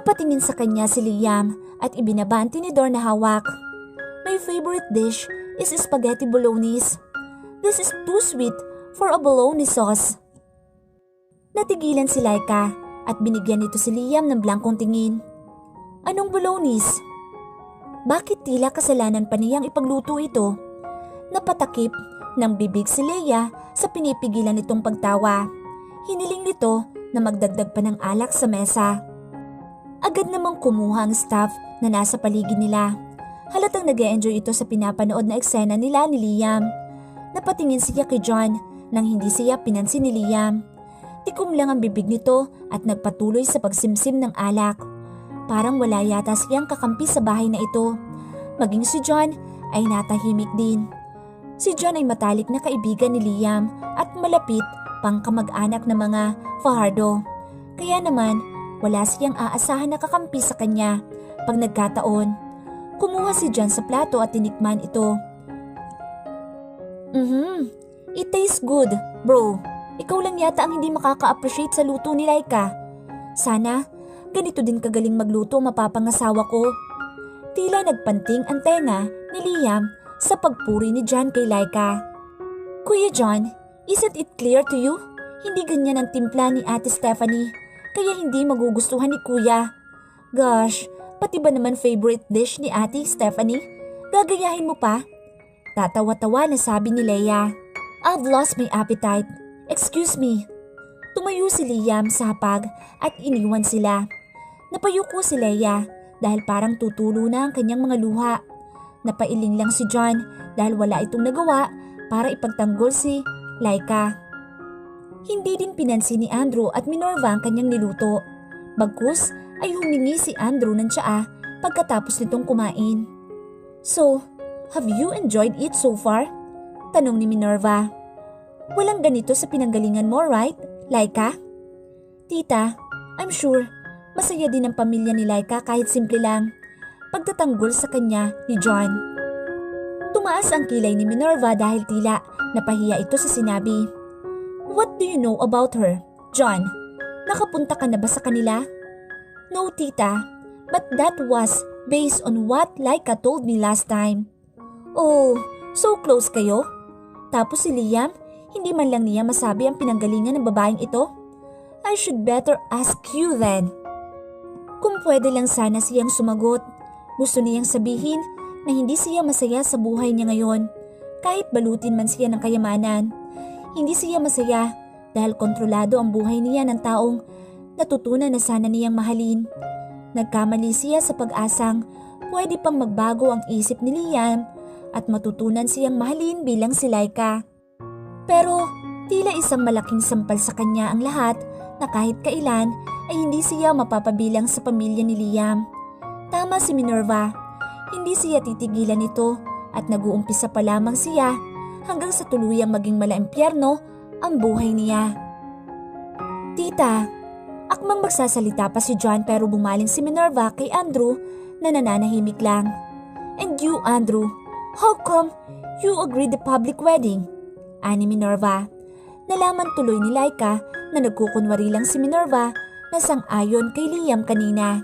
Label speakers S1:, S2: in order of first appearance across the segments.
S1: Napatingin sa kanya si Liam at ibinaba ang tinidor na hawak. My favorite dish is spaghetti bolognese. This is too sweet for a bolognese sauce. Natigilan si Laika at binigyan nito si Liam ng blankong tingin. Anong bolognese? Bakit tila kasalanan pa niyang ipagluto ito? Napatakip ng bibig si Leia sa pinipigilan nitong pagtawa. Hiniling nito na magdagdag pa ng alak sa mesa. Agad namang kumuha ang staff na nasa paligid nila. Halatang nag-e-enjoy ito sa pinapanood na eksena nila ni Liam. Napatingin siya kay John nang hindi siya pinansin ni Liam. Tikom lang ang bibig nito at nagpatuloy sa pagsimsim ng alak. Parang wala yata siyang kakampi sa bahay na ito. Maging si John ay natahimik din. Si John ay matalik na kaibigan ni Liam at malapit pang kamag-anak ng mga Fajardo. Kaya naman, wala siyang aasahan na kakampi sa kanya pag nagkataon. Kumuha si John sa plato at tinikman ito. It tastes good, bro. Ikaw lang yata ang hindi makaka-appreciate sa luto ni Laika. Sana, ganito din kagaling magluto mapapangasawa ko. Tila nagpanting ang tenga ni Liam sa pagpuri ni John kay Laika. Kuya John, isn't it clear to you? Hindi ganyan ang timpla ni Ate Stephanie, kaya hindi magugustuhan ni Kuya. Gosh, pati ba naman favorite dish ni Ate Stephanie? Gagayahin mo pa? Tatawa-tawa na sabi ni Leia. I've lost my appetite. Excuse me. Tumayo si Liam sa hapag at iniwan sila. Napayuko si Leia dahil parang tutulo na ang kanyang mga luha. Napailing lang si John dahil wala itong nagawa para ipagtanggol si Laika. Hindi din pinansin ni Andrew at Minerva ang kanyang niluto. Bagkus ay humingi si Andrew ng tsaa pagkatapos nitong kumain. So, have you enjoyed it so far? Tanong ni Minerva. Walang ganito sa pinanggalingan mo, right, Laika? Tita, I'm sure masaya din ang pamilya ni Laika kahit simple lang. Pagtatanggol sa kanya ni John. Tumaas ang kilay ni Minerva dahil tila napahiya ito sa sinabi. What do you know about her, John? Nakapunta ka na ba sa kanila? No, tita, but that was based on what Laika told me last time. Oh, so close kayo? Tapos si Liam, hindi man lang niya masabi ang pinanggalingan ng babaeng ito? I should better ask you then. Kung pwede lang sana siyang sumagot. Gusto niyang sabihin na hindi siya masaya sa buhay niya ngayon. Kahit balutin man siya ng kayamanan. Hindi siya masaya dahil kontrolado ang buhay niya ng taong natutunan na sana niyang mahalin. Nagkamali siya sa pag-asang pwede pang magbago ang isip ni Liam at matutunan siyang mahalin bilang si Laika. Pero tila isang malaking sampal sa kanya ang lahat na kahit kailan ay hindi siya mapapabilang sa pamilya ni Liam. Tama si Minerva, hindi siya titigilan nito at nag-uumpisa pa lamang siya hanggang sa tuluyang maging malaimpyerno ang buhay niya. Tita, akmang magsasalita pa si John pero bumaling si Minerva kay Andrew na nananahimik lang. And you, Andrew, how come you agreed the public wedding? Ani Minerva. Nalaman tuloy ni Laika na nagkukunwari lang si Minerva na sang-ayon kay Liam kanina.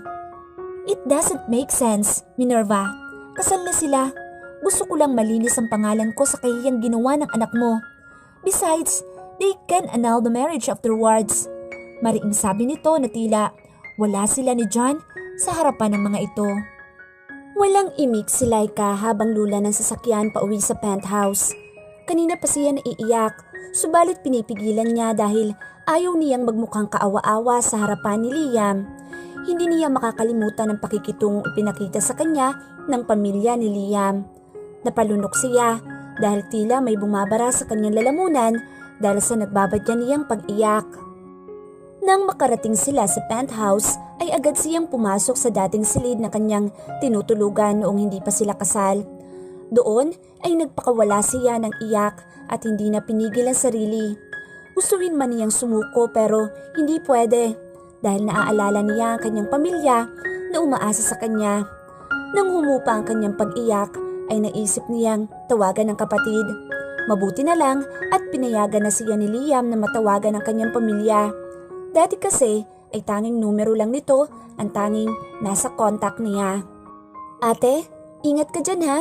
S1: It doesn't make sense, Minerva. Kasal na sila. Gusto ko lang malinis ang pangalan ko sa kahiyang ginawa ng anak mo. Besides, they can annul the marriage afterwards. Mariing sabi nito na tila wala sila ni John sa harapan ng mga ito. Walang imik si Laika habang lula ng sasakyan pauwi sa penthouse. Kanina pa siya naiiyak, subalit pinipigilan niya dahil ayaw niyang magmukhang kaawa-awa sa harapan ni Liam. Hindi niya makakalimutan ang pakikitungong ipinakita sa kanya ng pamilya ni Liam. Napalunok siya dahil tila may bumabara sa kanyang lalamunan dahil sa nagbabadya niyang pag-iyak. Nang makarating sila sa penthouse ay agad siyang pumasok sa dating silid na kanyang tinutulugan noong hindi pa sila kasal. Doon ay nagpakawala siya ng iyak at hindi na pinigil ang sarili. Gustuhin man niyang sumuko pero hindi pwede dahil naaalala niya ang kanyang pamilya na umaasa sa kanya. Nang humupa ang kanyang pag-iyak ay naisip niyang tawagan ng kapatid. Mabuti na lang at pinayagan na siya ni Liam na matawagan ang kanyang pamilya. Dati kasi ay tanging numero lang nito ang tanging nasa contact niya. Ate, ingat ka dyan ha.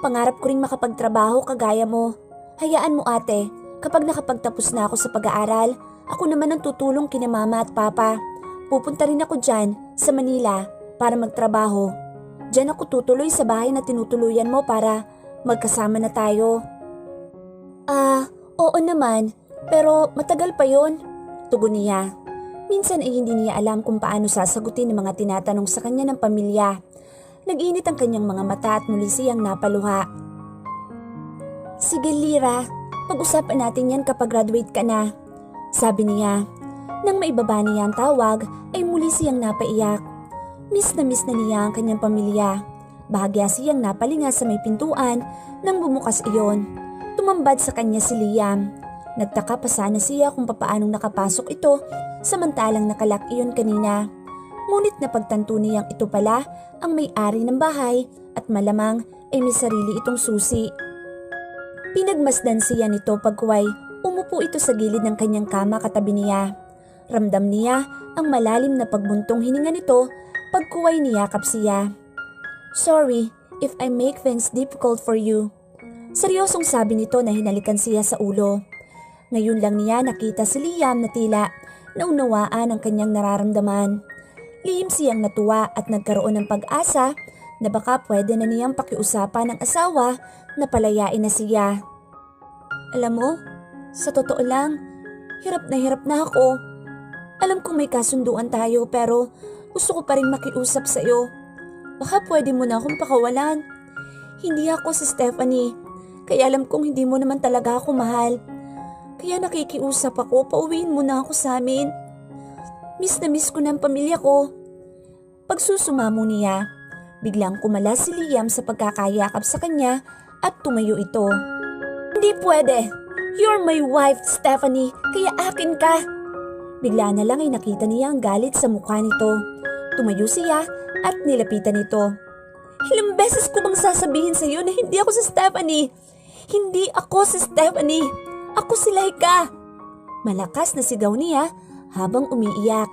S1: Pangarap ko ring makapagtrabaho kagaya mo. Hayaan mo ate, kapag nakapagtapos na ako sa pag-aaral, ako naman ang tutulong kina mama at papa. Pupunta rin ako dyan sa Manila para magtrabaho. Diyan ako tutuloy sa bahay na tinutuluyan mo para magkasama na tayo. Oo naman, pero matagal pa yon, tugon niya. Minsan ay hindi niya alam kung paano sasagutin ang mga tinatanong sa kanya ng pamilya. Nag-init ang kanyang mga mata at muli siyang napaluha. Sige Lyra, pag-usapan natin yan kapag graduate ka na, sabi niya. Nang maibaba niya ang tawag ay muli siyang napaiyak. Miss na niya ang kanyang pamilya. Bahagya siyang napalinga sa may pintuan nang bumukas iyon. Tumambad sa kanya si Liam. Nagtaka pa sana siya kung papaanong nakapasok ito samantalang nakalak iyon kanina. Ngunit napagtanto niyang ito pala ang may-ari ng bahay at malamang ay may sarili itong susi. Pinagmasdan siya nito pagkuway umupo ito sa gilid ng kanyang kama katabi niya. Ramdam niya ang malalim na pagbuntong hininga nito pagkuway niyakap siya. Sorry if I make things difficult for you. Seryosong sabi nito na hinalikan siya sa ulo. Ngayon lang niya nakita si Liam na tila naunawaan ang kanyang nararamdaman. Lihim siyang natuwa at nagkaroon ng pag-asa na baka pwede na niyang pakiusapan ng asawa na palayain na siya. Alam mo, sa totoo lang, hirap na ako. Alam kong may kasunduan tayo pero gusto ko pa rin makiusap sa iyo. Baka pwede mo na akong pakawalan. Hindi ako si Stephanie, kaya alam kong hindi mo naman talaga ako mahal. Kaya nakikiusap ako, pauwiin mo na ako sa amin. Miss na miss ko na ang pamilya ko. Pagsusumamo niya, biglang kumala si Liam sa pagkakayakap sa kanya at tumayo ito. Hindi pwede. You're my wife, Stephanie, kaya akin ka. Bigla na lang ay nakita niya ang galit sa mukha nito. Tumayo siya at nilapitan nito. Ilang beses ko bang sasabihin sa iyo na hindi ako si Stephanie? Hindi ako si Stephanie. Ako si Laika. Malakas na sigaw niya habang umiiyak.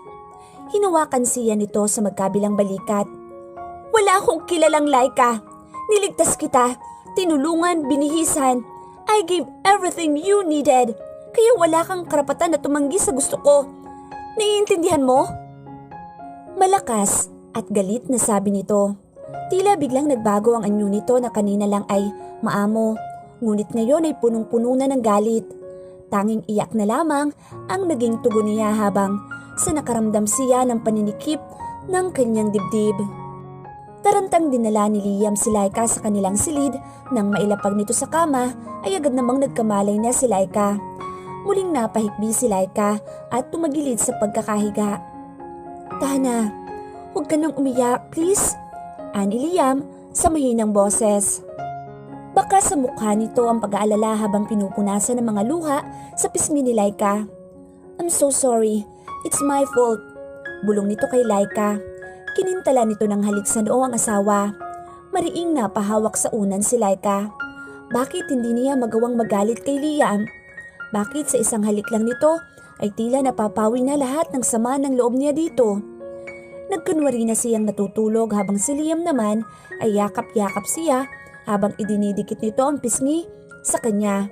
S1: Hinawakan siya nito sa magkabilang balikat. Wala akong kilalang Laika. Niligtas kita. Tinulungan, binihisan. I gave everything you needed. Kaya wala kang karapatan na tumanggi sa gusto ko. Naiintindihan mo? Malakas at galit na sabi nito. Tila biglang nagbago ang anyo nito na kanina lang ay maamo. Ngunit ngayon ay punong-puno na ng galit. Tanging iyak na lamang ang naging tugon niya habang sa nakaramdam siya ng paninikip ng kanyang dibdib. Tarantang dinala ni Liam si Laika sa kanilang silid nang mailapag nito sa kama ay agad namang nagkamalay na si Laika. Muling napahikbi si Laika at tumagilid sa pagkakahiga. Tana, huwag ka nang umiyak, please. Ani Liam sa mahinang boses. Baka sa mukha nito ang pag-aalala habang pinupunasan ng mga luha sa pisngi ni Laika. I'm so sorry. It's my fault. Bulong nito kay Laika. Kinintala nito ng halik sa noo ang asawa. Mariing napahawak sa unan si Laika. Bakit hindi niya magawang magalit kay Liam? Bakit sa isang halik lang nito ay tila napapawi na lahat ng sama ng loob niya dito? Nagkunwari na siyang natutulog habang si Liam naman ay yakap-yakap siya habang idinidikit nito ang pisngi sa kanya.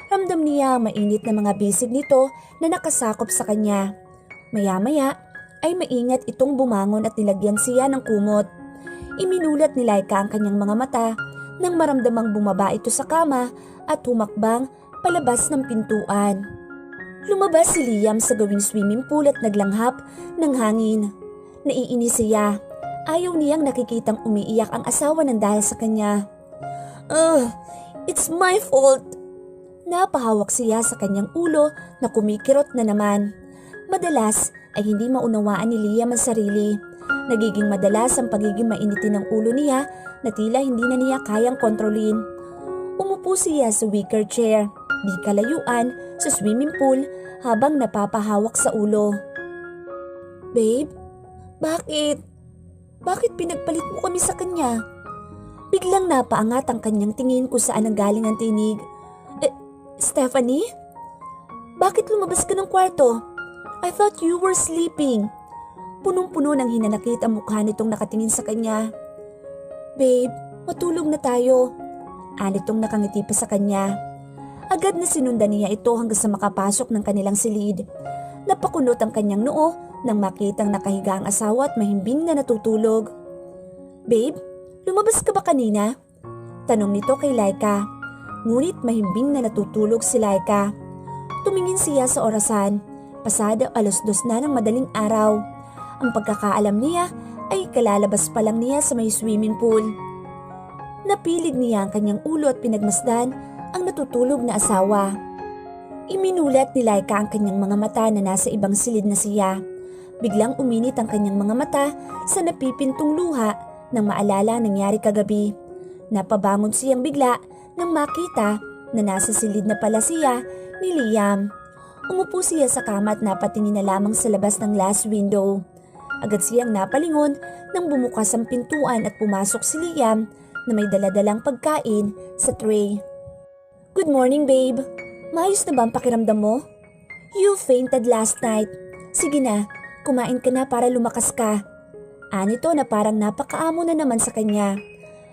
S1: Ramdam niya ang mainit na mga bisig nito na nakasakop sa kanya. Maya-maya ay maingat itong bumangon at nilagyan siya ng kumot. Iminulat ni Laika ang kanyang mga mata nang maramdamang bumaba ito sa kama at humakbang palabas ng pintuan. Lumabas si Liam sa gawing swimming pool at naglanghap ng hangin. Naiinis siya. Ayaw niyang nakikitang umiiyak ang asawa ng dahil sa kanya. It's my fault. Napahawak siya sa kanyang ulo na kumikirot na naman. Madalas ay hindi maunawaan ni Liam ang sarili. Nagiging madalas ang pagiging mainitin ng ulo niya na tila hindi na niya kayang kontrolin. Umupo siya sa wicker chair, di kalayuan sa swimming pool habang napapahawak sa ulo. Babe, bakit? Bakit pinagpalit mo kami sa kanya? Biglang napaangat ang kanyang tingin kung saan ang galing ang tinig. Stephanie? Bakit lumabas ka ng kwarto? I thought you were sleeping. Punong-puno ng hinanakit ang mukha nitong nakatingin sa kanya. "Babe, matulog na tayo." Anitong nakangiti pa sa kanya. Agad na sinundan niya ito hanggang sa makapasok ng kanilang silid. Napakunot ang kanyang noo nang makitang nakahiga ang asawa at mahimbing na natutulog. "Babe, lumabas ka ba kanina?" Tanong nito kay Laika. Ngunit mahimbing na natutulog si Laika. Tumingin siya sa orasan. Pasado 2:00 na ng madaling araw. Ang pagkakaalam niya ay kalalabas pa lang niya sa may swimming pool. Napilig niya ang kanyang ulo at pinagmasdan ang natutulog na asawa. Iminulat ni Laika ang kanyang mga mata na nasa ibang silid na siya. Biglang uminit ang kanyang mga mata sa napipintong luha nang maalala ang nangyari kagabi. Napabangon siyang bigla nang makita na nasa silid na pala siya ni Liam. Umupo siya sa kama at napatingin na lamang sa labas ng glass window. Agad siyang napalingon nang bumukas ang pintuan at pumasok si Liam na may daladalang pagkain sa tray. "Good morning, babe. Maayos na ba ang pakiramdam mo? You fainted last night. Sige na, kumain ka na para lumakas ka." Anito na parang napakaamo na naman sa kanya.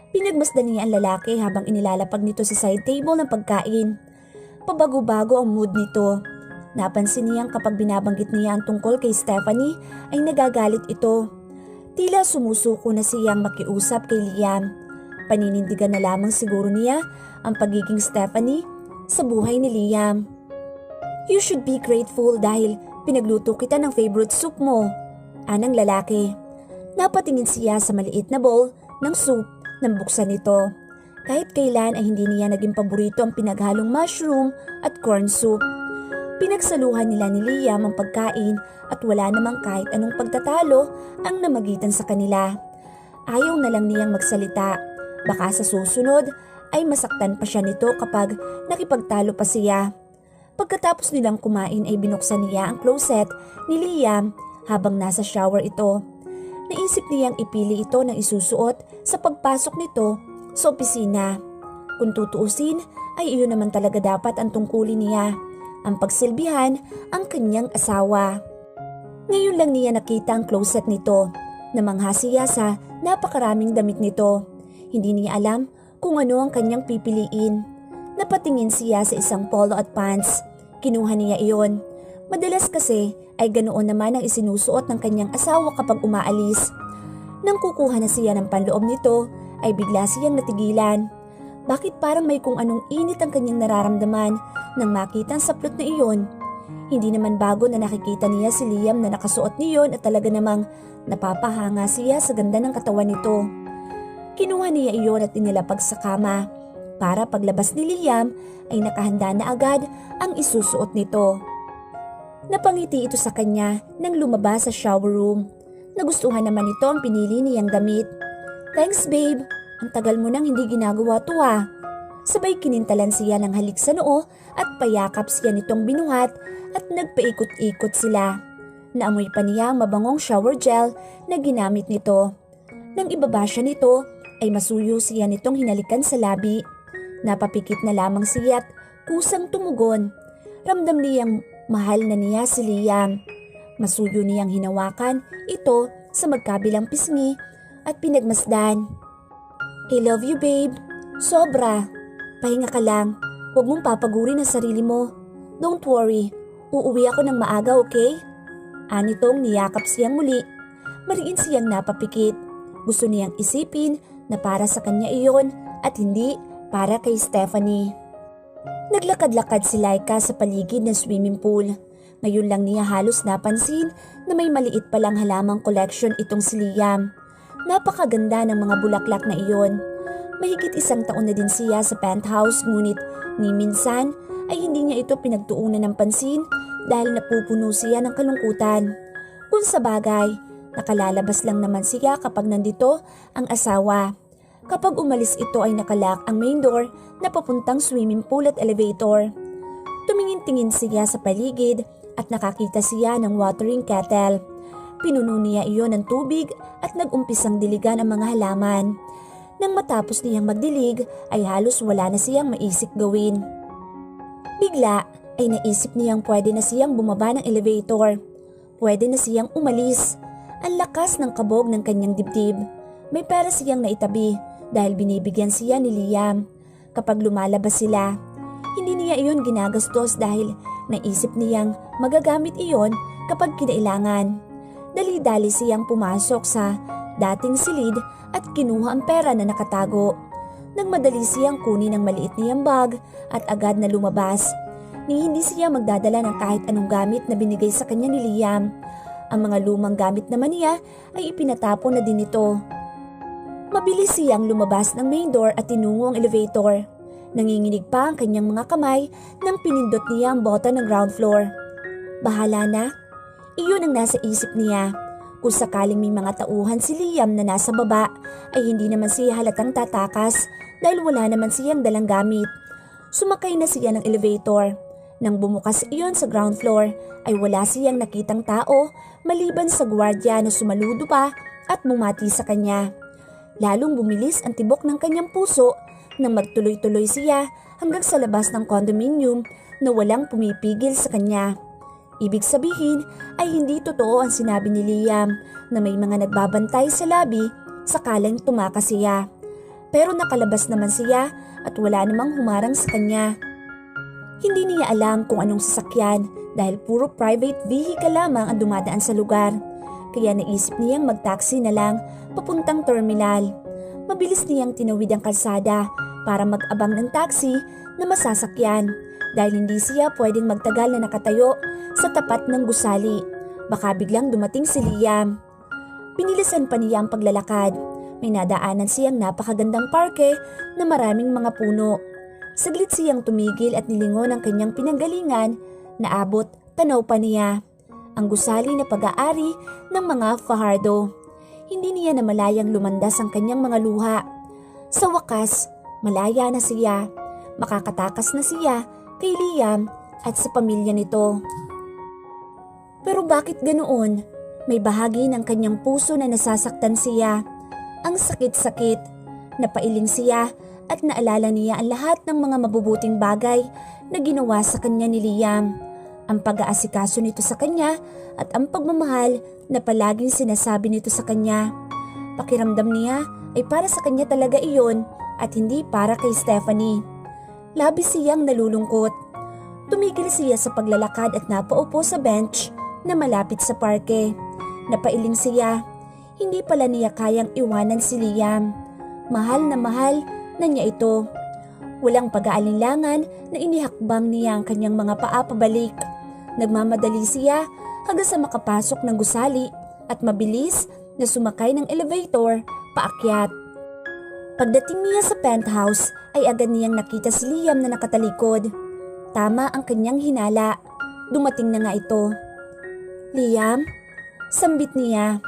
S1: Pinagmasdan niya ang lalaki habang inilalapag nito sa side table ng pagkain. Pabago-bago ang mood nito. Napansin niyang kapag binabanggit niya ang tungkol kay Stephanie ay nagagalit ito. Tila sumusuko na siyang makiusap kay Liam. Paninindigan na lamang siguro niya ang pagiging Stephanie sa buhay ni Liam. "You should be grateful dahil pinagluto kita ng favorite soup mo," anang lalaki. Napatingin siya sa maliit na bowl ng soup nang buksan nito. Kahit kailan ay hindi niya naging paborito ang pinaghalong mushroom at corn soup. Pinagsaluhan nila ni Liam ang pagkain at wala namang kahit anong pagtatalo ang namagitan sa kanila. Ayaw na lang niyang magsalita. Baka sa susunod ay masaktan pa siya nito kapag nakipagtalo pa siya. Pagkatapos nilang kumain ay binuksan niya ang closet ni Liam habang nasa shower ito. Naisip niyang ipili ito ng isusuot sa pagpasok nito sa opisina. Kung tutuusin ay iyon naman talaga dapat ang tungkulin niya. Ang pagsilbihan ang kanyang asawa. Ngayon lang niya nakita ang closet nito. Namangha siya sa napakaraming damit nito. Hindi niya alam kung ano ang kanyang pipiliin. Napatingin siya sa isang polo at pants. Kinuha niya iyon. Madalas kasi ay ganoon naman ang isinusuot ng kanyang asawa kapag umaalis. Nang kukuha na siya ng panloob nito ay bigla siyang natigilan. Bakit parang may kung anong init ang kanyang nararamdaman nang makita ang saplot na iyon? Hindi naman bago na nakikita niya si Liam na nakasuot niyon at talaga namang napapahanga siya sa ganda ng katawan nito. Kinuha niya iyon at inilapag sa kama. Para paglabas ni Liam ay nakahanda na agad ang isusuot nito. Napangiti ito sa kanya nang lumabas sa shower room. Nagustuhan naman ito ang pinili niyang damit. "Thanks, babe. Ang tagal mo nang hindi ginagawa to ah." Sabay kinintalan siya ng halik sa noo at payakap siya nitong binuhat at nagpaikot-ikot sila. Naamoy pa niya ang mabangong shower gel na ginamit nito. Nang ibaba siya nito ay masuyo siya nitong hinalikan sa labi. Napapikit na lamang siya at kusang tumugon. Ramdam niyang mahal na niya si Liam. Masuyo niyang hinawakan ito sa magkabilang pisngi at pinagmasdan. "I love you, babe. Sobra. Pahinga ka lang. Huwag mong papagurin ang sarili mo. Don't worry. Uuwi ako ng maaga, okay?" Anitong niyakap siyang muli. Mariin siyang napapikit. Gusto niyang isipin na para sa kanya iyon at hindi para kay Stephanie. Naglakad-lakad si Laika sa paligid ng swimming pool. Ngayon lang niya halos napansin na may maliit palang halamang collection itong si Liam. Napakaganda ng mga bulaklak na iyon. Mahigit 1 taon na din siya sa penthouse ngunit ni minsan ay hindi niya ito pinagtuunan ng pansin dahil napupuno siya ng kalungkutan. Kung sa bagay, nakalalabas lang naman siya kapag nandito ang asawa. Kapag umalis ito ay nakalak ang main door na papuntang swimming pool at elevator. Tumingin-tingin siya sa paligid at nakakita siya ng watering kettle. Pinuno niya iyon ng tubig at nag-umpisang diligan ang mga halaman. Nang matapos niyang magdilig ay halos wala na siyang maisip gawin. Bigla ay naisip niyang pwede na siyang bumaba ng elevator. Pwede na siyang umalis. Ang lakas ng kabog ng kanyang dibdib. May pera siyang naitabi dahil binibigyan siya ni Liam. Kapag lumalabas sila, hindi niya iyon ginagastos dahil naisip niyang magagamit iyon kapag kinailangan. Dali-dali siyang pumasok sa dating silid at kinuha ang pera na nakatago. Nang madali siyang kunin ang maliit niyang bag at agad na lumabas. Ni hindi siya magdadala ng kahit anong gamit na binigay sa kanya ni Liam. Ang mga lumang gamit naman niya ay ipinatapon na din ito. Mabilis siyang lumabas ng main door at tinungo ang elevator. Nanginginig pa ang kanyang mga kamay nang pinindot niya ang button ng ground floor. Bahala na. Iyon ang nasa isip niya. Kung sakaling may mga tauhan si Liam na nasa baba ay hindi naman siya halatang tatakas dahil wala naman siyang dalang gamit. Sumakay na siya ng elevator. Nang bumukas iyon sa ground floor ay wala siyang nakitang tao maliban sa gwardiya na sumaludo pa at bumati sa kanya. Lalong bumilis ang tibok ng kanyang puso nang magtuloy-tuloy siya hanggang sa labas ng condominium na walang pumipigil sa kanya. Ibig sabihin ay hindi totoo ang sinabi ni Liam na may mga nagbabantay sa lobby sakaling tumakas siya. Pero nakalabas naman siya at wala namang humarang sa kanya. Hindi niya alam kung anong sasakyan dahil puro private vehicle lamang ang dumadaan sa lugar. Kaya naisip niyang mag-taxi na lang papuntang terminal. Mabilis niyang tinawid ang kalsada para mag-abang ng taxi na masasakyan dahil hindi siya pwedeng magtagal na nakatayo sa tapat ng gusali. Baka biglang dumating si Liam. Pinilisan pa niya ang paglalakad. May nadaanan siyang napakagandang parke na maraming mga puno. Saglit siyang tumigil at nilingon ang kanyang pinanggalingan na abot tanaw pa niya. Ang gusali na pag-aari ng mga Fajardo. Hindi niya namalayang lumandas ang kanyang mga luha. Sa wakas, malaya na siya. Makakatakas na siya kay Liam at sa pamilya nito. Pero bakit ganoon? May bahagi ng kanyang puso na nasasaktan siya. Ang sakit-sakit. Napailing siya at naalala niya ang lahat ng mga mabubuting bagay na ginawa sa kanya ni Liam. Ang pag-aasikaso nito sa kanya at ang pagmamahal na palaging sinasabi nito sa kanya. Pakiramdam niya ay para sa kanya talaga iyon at hindi para kay Stephanie. Labis siyang nalulungkot. Tumigil siya sa paglalakad at napaupo sa bench na malapit sa parke. Napailing siya. Hindi pala niya kayang iwanan si Liam. Mahal na niya ito. Walang pag-aalinlangan na inihakbang niya ang kanyang mga paa pabalik. Nagmamadali siya hanggang sa makapasok ng gusali at mabilis na sumakay ng elevator paakyat. Pagdating niya sa penthouse ay agad niyang nakita si Liam na nakatalikod. Tama ang kanyang hinala. Dumating na nga ito. Liam? Sambit niya.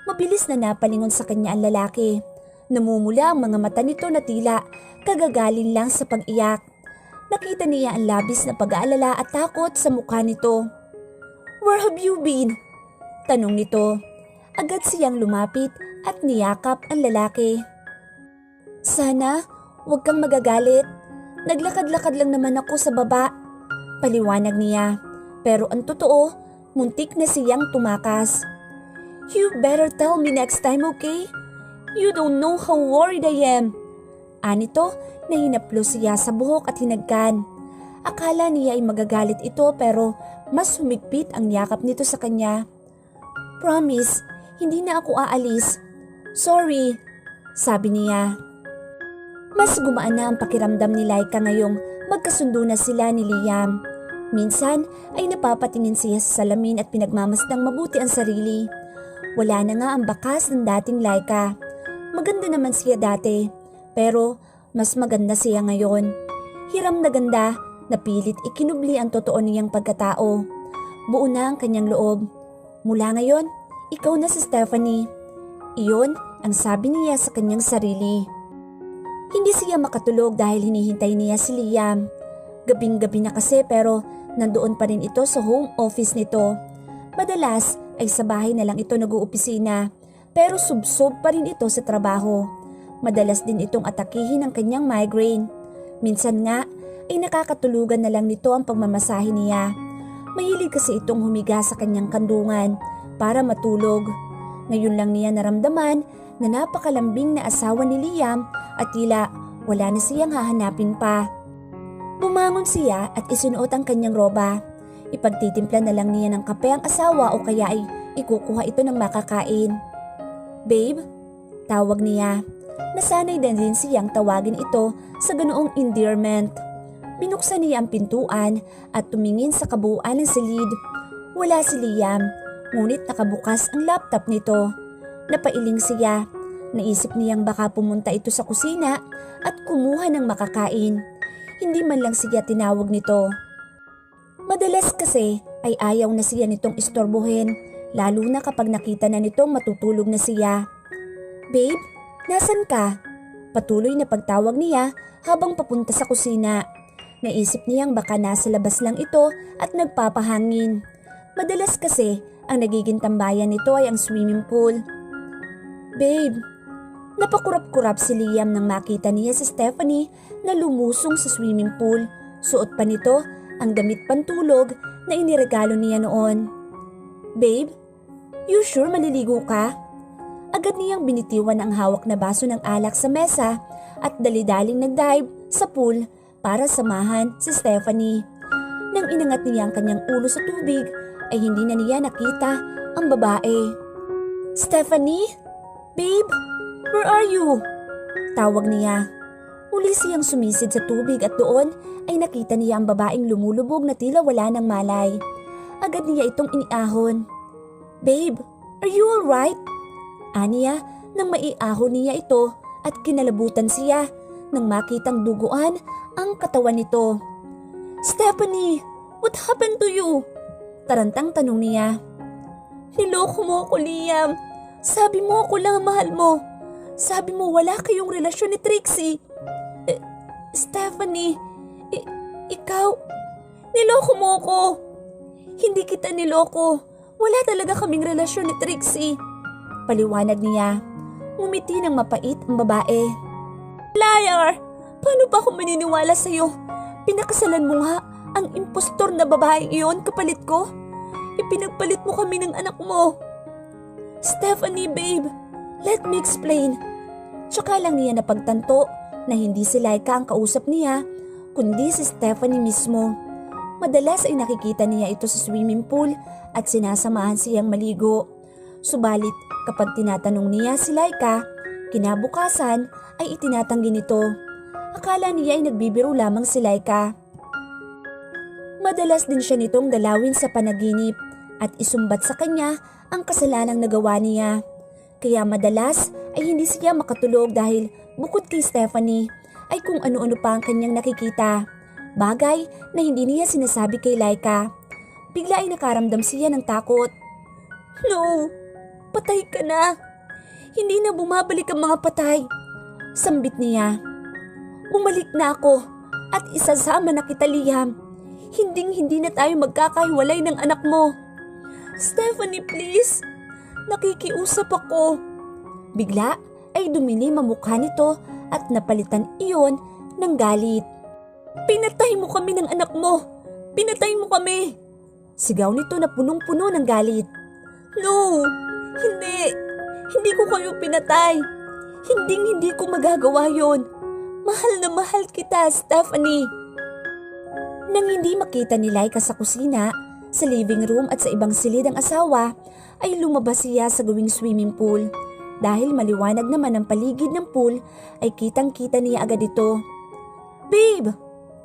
S1: Mabilis na napalingon sa kanya ang lalaki. Namumula ang mga mata nito na tila kagagaling lang sa pag-iyak. Nakita niya ang labis na pag-aalala at takot sa mukha nito. "Where have you been?" tanong nito. Agad siyang lumapit at niyakap ang lalaki. "Sana, huwag kang magagalit. Naglakad-lakad lang naman ako sa baba." Paliwanag niya. Pero ang totoo, muntik na siyang tumakas. "You better tell me next time, okay? You don't know how worried I am." Anito na hinaplos siya sa buhok at hinagkan. Akala niya ay magagalit ito pero mas humigpit ang yakap nito sa kanya. "Promise, hindi na ako aalis. Sorry," sabi niya. Mas gumaan na ang pakiramdam ni Laika ngayong magkasundo na sila ni Liam. Minsan ay napapatingin siya sa salamin at pinagmamasdang mabuti ang sarili. Wala na nga ang bakas ng dating Laika. Maganda naman siya dati, pero mas maganda siya ngayon. Hiram na ganda, napilit ikinubli ang totoo niyang pagkatao. Buo na ang kanyang loob. Mula ngayon, ikaw na si Stephanie. Iyon ang sabi niya sa kanyang sarili. Hindi siya makatulog dahil hinihintay niya si Liam. Gabing-gabi na kasi pero nandoon pa rin ito sa home office nito. Madalas ay sa bahay na lang ito nag-uopisina pero subsob pa rin ito sa trabaho. Madalas din itong atakihin ng kanyang migraine. Minsan nga ay nakakatulugan na lang nito ang pagmamasahe niya. Mahilig kasi itong humiga sa kanyang kandungan para matulog. Ngayon lang niya naramdaman na napakalambing na asawa ni Liam at tila wala na siyang hahanapin pa. Bumangon siya at isinuot ang kanyang roba. Ipagtitimpla na lang niya ng kape ang asawa o kaya ay ikukuha ito ng makakain. "Babe?" tawag niya. Nasanay din siyang tawagin ito sa ganoong endearment. Binuksan niya ang pintuan at tumingin sa kabuuan ng silid. Wala si Liam, ngunit nakabukas ang laptop nito. Napailing siya. Naisip niyang baka pumunta ito sa kusina at kumuha ng makakain. Hindi man lang siya tinawag nito. Madalas kasi ay ayaw na siya nitong istorbohin, lalo na kapag nakita na nitong matutulog na siya. "Babe, nasan ka?" Patuloy na pagtawag niya habang papunta sa kusina. Naisip niyang baka nasa labas lang ito at nagpapahangin. Madalas kasi ang nagiging tambayan nito ay ang swimming pool. "Babe." Napakurap-kurap si Liam nang makita niya si Stephanie na lumusong sa swimming pool. Suot pa nito ang damit pantulog na iniregalo niya noon. "Babe, you sure maliligo ka?" Agad niyang binitiwan ang hawak na baso ng alak sa mesa at dali-daling nag-dive sa pool para samahan si Stephanie. Nang inangat niya ang kanyang ulo sa tubig ay hindi na niya nakita ang babae. "Stephanie? Babe, where are you?" tawag niya. Muli siyang sumisid sa tubig at doon ay nakita niya ang babaeng lumulubog na tila wala ng malay. Agad niya itong iniahon. "Babe, are you alright?" Aniya nang maiahon niya ito at kinalabutan siya nang makitang duguan ang katawan nito. "Stephanie, what happened to you?" tarantang tanong niya. "Niloko mo ako, Liam. Sabi mo ako lang ang mahal mo. Sabi mo wala kayong relasyon ni Trixie. Stephanie, ikaw, niloko mo ako." "Hindi kita niloko. Wala talaga kaming relasyon ni Trixie," paliwanag niya. Ngumiti ng mapait ang babae. "Liar! Paano ba ako maniniwala sa'yo? Pinakasalan mo nga ang impostor na babae iyon kapalit ko. Ipinagpalit mo kami ng anak mo." "Stephanie, babe, let me explain." Tsaka lang niya napagtanto na hindi si Laika ang kausap niya, kundi si Stephanie mismo. Madalas ay nakikita niya ito sa swimming pool at sinasamahan siyang maligo. Subalit kapag tinatanong niya si Laika, kinabukasan ay itinatanggi nito. Akala niya ay nagbibiro lamang si Laika. Madalas din siya nitong dalawin sa panaginip at isumbat sa kanya ang kasalanang nagawa niya. Kaya madalas ay hindi siya makatulog dahil bukod kay Stephanie ay kung ano-ano pa ang kanyang nakikita. Bagay na hindi niya sinasabi kay Laika. Bigla ay nakaramdam siya ng takot. "No, patay ka na. Hindi na bumabalik ang mga patay." Sambit niya. "Bumalik na ako at isasama na kita, Liam. Hinding-hindi na tayo magkakahiwalay ng anak mo. Stephanie, please. Nakikiusap ako." Bigla ay dumilim ang mukha nito at napalitan iyon ng galit. "Pinatay mo kami ng anak mo! Pinatay mo kami!" Sigaw nito na punong-puno ng galit. "No! Hindi! Hindi ko kayo pinatay! Hinding-hindi ko magagawa yon. Mahal na mahal kita, Stephanie!" Nang hindi makita ni Laika sa kusina, sa living room at sa ibang silid ang asawa, ay lumabas siya sa gawing swimming pool. Dahil maliwanag naman ang paligid ng pool, ay kitang-kita niya agad ito. "Babe!"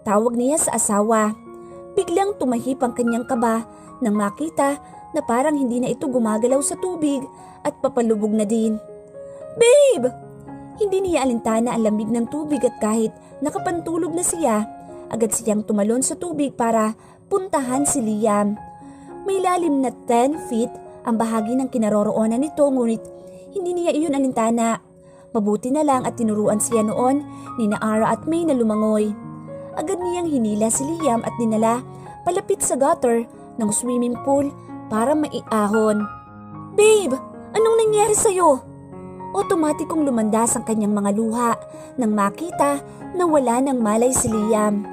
S1: tawag niya sa asawa. Biglang tumahip ang kanyang kaba nang makita na parang hindi na ito gumagalaw sa tubig at papalubog na din. "Babe!" Hindi niya alintana ang lamig ng tubig at kahit nakapantulog na siya, agad siyang tumalon sa tubig para puntahan si Liam. May lalim na 10 feet ang bahagi ng kinaroroonan nito ngunit hindi niya iyon alintana. Mabuti na lang at tinuruan siya noon ni Ara at May na lumangoy. Agad niyang hinila si Liam at dinala palapit sa gutter ng swimming pool para maiahon. "Babe, anong nangyari sa'yo?" Otomatikong lumandas ang kanyang mga luha nang makita na wala ng malay si Liam.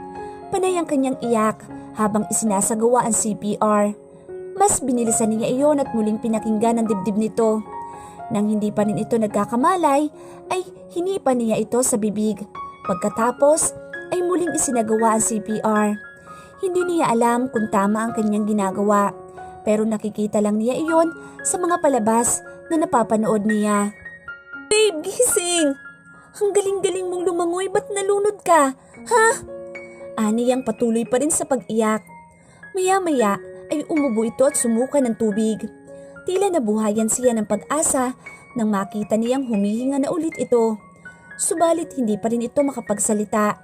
S1: Panay ang kanyang iyak habang isinasagawa ang CPR. Mas binilisan niya iyon at muling pinakinggan ang dibdib nito. Nang hindi pa rin ito nagkakamalay, ay hinipa niya ito sa bibig. Pagkatapos ay muling isinagawa ang CPR. Hindi niya alam kung tama ang kanyang ginagawa, pero nakikita lang niya iyon sa mga palabas na napapanood niya. Babe, gising! Ang galing-galing mong lumangoy, ba't nalunod ka? Ha? Aniyang patuloy pa rin sa pag-iyak. Maya-maya ay umubo ito at sumuka ng tubig. Tila nabuhayan siya ng pag-asa nang makita niyang humihinga na ulit ito. Subalit hindi pa rin ito makapagsalita.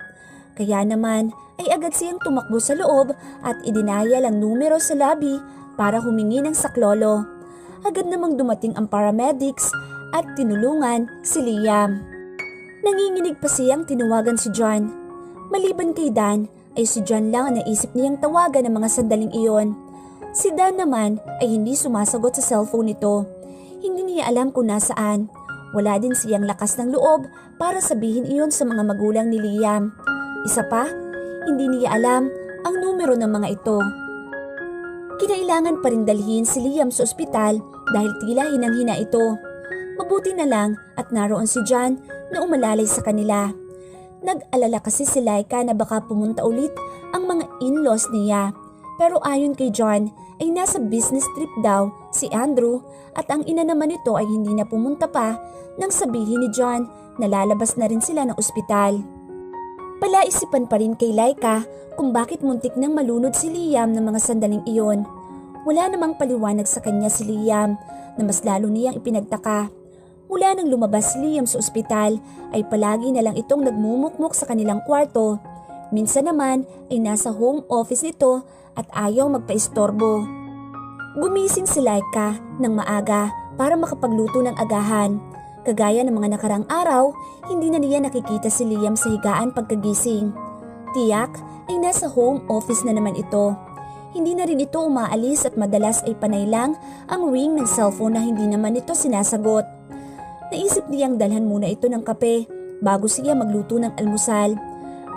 S1: Kaya naman ay agad siyang tumakbo sa loob at idinayal ang numero sa lobby para humingi ng saklolo. Agad namang dumating ang paramedics at tinulungan si Liam. Nanginginig pa siyang tinawagan si John. Maliban kay Dan ay si John lang ang naisip niyang tawagan ng mga sandaling iyon. Si Dan naman ay hindi sumasagot sa cellphone nito. Hindi niya alam kung nasaan. Wala din siyang lakas ng loob para sabihin iyon sa mga magulang ni Liam. Isa pa, hindi niya alam ang numero ng mga ito. Kinailangan pa rin dalhin si Liam sa ospital dahil tila hinang-hina ito. Mabuti na lang at naroon si John na umalalay sa kanila. Nag-alala kasi si Laika na baka pumunta ulit ang mga in-laws niya. Pero ayon kay John ay nasa business trip daw si Andrew at ang ina naman nito ay hindi na pumunta pa nang sabihin ni John na lalabas na rin sila ng ospital. Palaisipan pa rin kay Laika kung bakit muntik nang malunod si Liam ng mga sandaling iyon. Wala namang paliwanag sa kanya si Liam na mas lalo niyang ipinagtaka. Mula nang lumabas si Liam sa ospital ay palagi na lang itong nagmumukmuk sa kanilang kwarto. Minsan naman ay nasa home office nito at ayaw magpaistorbo. Gumising si Laika ng maaga para makapagluto ng agahan. Kagaya ng mga nakarang araw, hindi na niya nakikita si Liam sa higaan pagkagising. Tiyak ay nasa home office na naman ito. Hindi na rin ito umaalis at madalas ay panay lang ang ring ng cellphone na hindi naman ito sinasagot. Naisip niyang dalhan muna ito ng kape bago siya magluto ng almusal.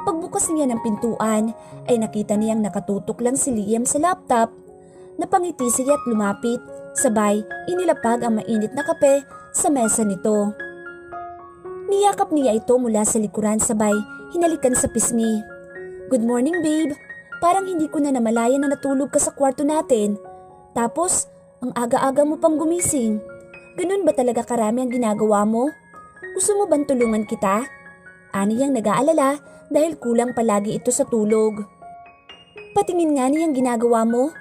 S1: Pagbukas niya ng pintuan ay nakita niyang nakatutok lang si Liam sa laptop. Napangiti siya at lumapit, sabay inilapag ang mainit na kape sa mesa nito. Niyakap niya ito mula sa likuran sabay hinalikan sa pisngi. Good morning babe, parang hindi ko na namalayan na natulog ka sa kwarto natin. Tapos ang aga-aga mo pang gumising. Ganun ba talaga karami ang ginagawa mo? Gusto mo bang tulungan kita? Aniyang nag-aalala dahil kulang palagi ito sa tulog. Patingin nga niyang ginagawa mo.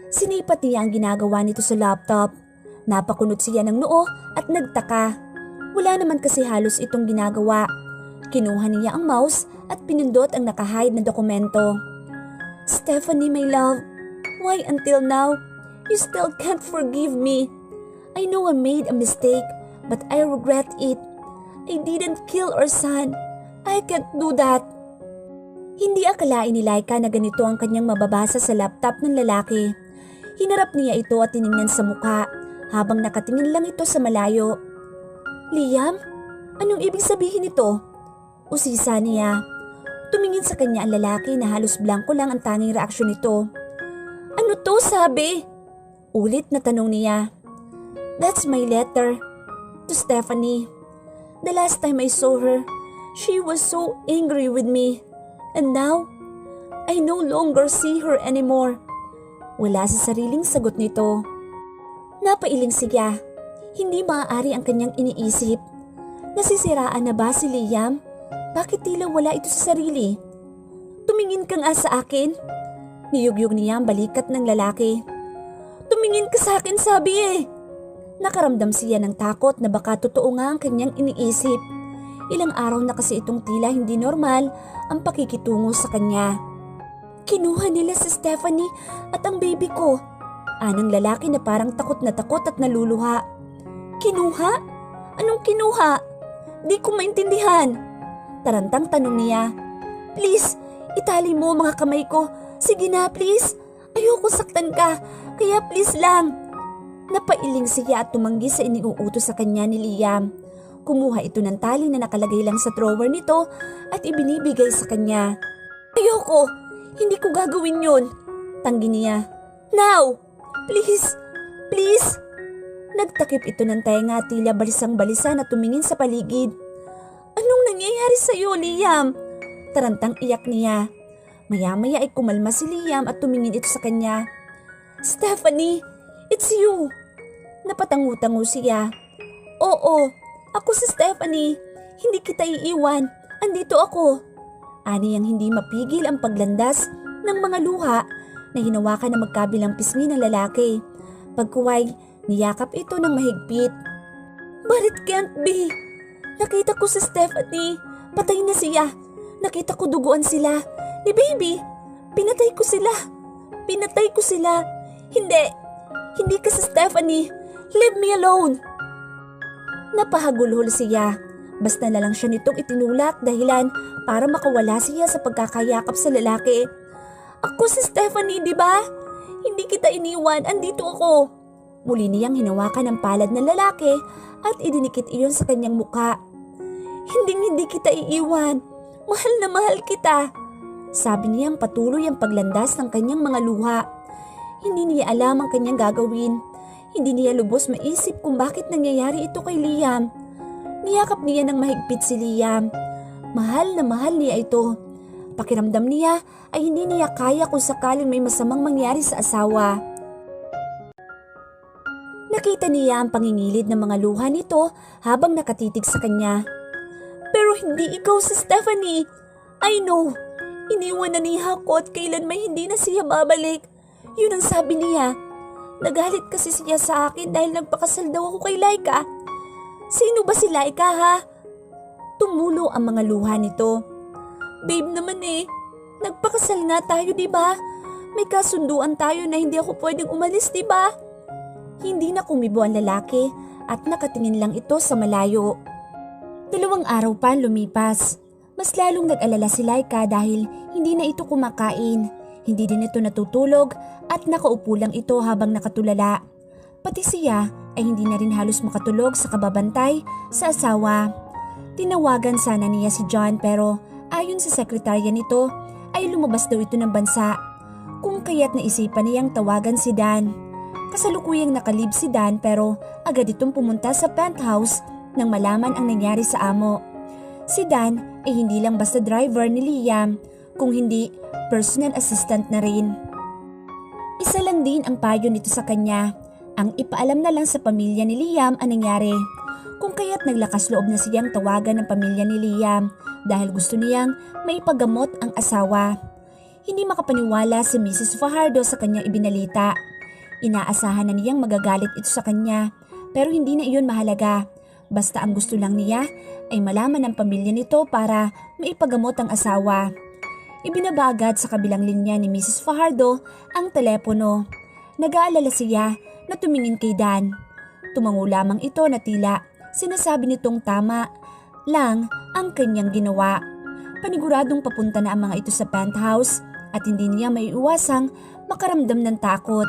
S1: Sinipat niya ang ginagawa nito sa laptop. Napakunot siya ng noo at nagtaka. Wala naman kasi halos itong ginagawa. Kinuha niya ang mouse at pinindot ang nakahide na dokumento. Stephanie, my love, why until now you still can't forgive me? I know I made a mistake, but I regret it. I didn't kill our son. I can't do that. Hindi akalain ni Laika na ganito ang kanyang mababasa sa laptop ng lalaki. Hinarap niya ito at tiningnan sa mukha habang nakatingin lang ito sa malayo. Liam, anong ibig sabihin nito? Usisa niya. Tumingin sa kanya ang lalaki na halos blanko lang ang tanging reaksyon nito. Ano to sabi? Ulit na tanong niya. That's my letter to Stephanie. The last time I saw her, she was so angry with me. And now, I no longer see her anymore. Wala sa sariling sagot nito. Napailing siya. Hindi maaari ang kanyang iniisip. Nasisiraan na ba si Liam? Bakit tila wala ito sa sarili? Tumingin ka nga sa akin. Niyugyug niya ang balikat ng lalaki. Tumingin ka sa akin sabi eh. Nakaramdam siya ng takot na baka totoo nga ang kanyang iniisip. Ilang araw na kasi itong tila hindi normal ang pakikitungo sa kanya. Kinuha nila si Stephanie at ang baby ko. Anang lalaki na parang takot at naluluha. Kinuha? Anong kinuha? Di ko maintindihan. Tarantang tanong niya. Please, itali mo mga kamay ko. Sige na please. Ayoko saktan ka. Kaya please lang. Napailing siya at tumanggi sa iniuutos sa kanya ni Liam. Kumuha ito ng tali na nakalagay lang sa drawer nito at ibinibigay sa kanya. Ayoko! Hindi ko gagawin yun! Tanggi niya. Now! Please! Please! Nagtakip ito ng tenga, tila balisang-balisa na tumingin sa paligid. Anong nangyayari sa'yo, Liam? Tarantang iyak niya. Maya-maya ay kumalma si Liam at tumingin ito sa kanya. Stephanie, it's you! Napatangu-tangu siya. Oo, ako si Stephanie. Hindi kita iiwan. Andito ako. Ani ang hindi mapigil ang paglandas ng mga luha na hinawakan ng magkabilang pisngi ng lalaki. Pagkuway, niyakap ito ng mahigpit. But it can't be. Nakita ko si Stephanie. Patay na siya. Nakita ko duguan sila. Ni baby. Pinatay ko sila. Pinatay ko sila. Hindi. Hindi ka si Stephanie. Leave me alone. Napahagulhol siya. Basta na lang siya nitong itinulak dahilan para makawala siya sa pagkakayakap sa lalaki. Ako si Stephanie, di ba? Hindi kita iniwan, andito ako. Muli niyang hinawakan ang palad ng lalaki at idinikit iyon sa kanyang muka. Hindi kita iiwan. Mahal na mahal kita. Sabi niyang patuloy ang paglandas ng kanyang mga luha. Hindi niya alam ang kanyang gagawin. Hindi niya lubos maisip kung bakit nangyayari ito kay Liam. Niyakap niya ng mahigpit si Liam. Mahal na mahal niya ito. Pakiramdam niya ay hindi niya kaya kung sakaling may masamang mangyari sa asawa. Nakita niya ang pangingilid ng mga luha nito habang nakatitig sa kanya. Pero hindi ikaw si Stephanie. I know. Iniwan na niya ako at kailan may hindi na siya babalik. Yun ang sabi niya. Nagalit kasi siya sa akin dahil nagpakasal daw ako kay Laika. Sino ba si Laika, ha? Tumulo ang mga luha nito. Babe naman nagpakasal nga tayo, di ba? May kasunduan tayo na hindi ako pwedeng umalis, di ba? Hindi na kumibo ang lalaki at nakatingin lang ito sa malayo. 2 araw pa lumipas. Mas lalong nag-alala si Laika dahil hindi na ito kumakain. Hindi din ito natutulog at nakaupo lang ito habang nakatulala. Pati siya ay hindi na rin halos makatulog sa kababantay sa asawa. Tinawagan sana niya si John pero ayon sa sekretarya nito ay lumabas daw ito ng bansa. Kung kaya't naisipan niyang tawagan si Dan. Kasalukuyang nakalib si Dan pero agad itong pumunta sa penthouse nang malaman ang nangyari sa amo. Si Dan ay hindi lang basta driver ni Liam, kung hindi personal assistant na rin. Isa lang din ang payo nito sa kanya, ang ipaalam na lang sa pamilya ni Liam ang nangyari. Kung kaya't naglakas loob na siyang tawagan ng pamilya ni Liam dahil gusto niyang maipagamot ang asawa. Hindi makapaniwala si Mrs. Fajardo sa kanyang ibinalita. Inaasahan na niyang magagalit ito sa kanya pero hindi na iyon mahalaga. Basta ang gusto lang niya ay malaman ng pamilya nito para maipagamot ang asawa. Ibinaba agad sa kabilang linya ni Mrs. Fajardo ang telepono. Nag-aalala siya na tumingin kay Dan. Tumango lamang ito na tila sinasabi nitong tama lang ang kanyang ginawa. Paniguradong papunta na ang mga ito sa penthouse at hindi niya maiiwasang makaramdam ng takot.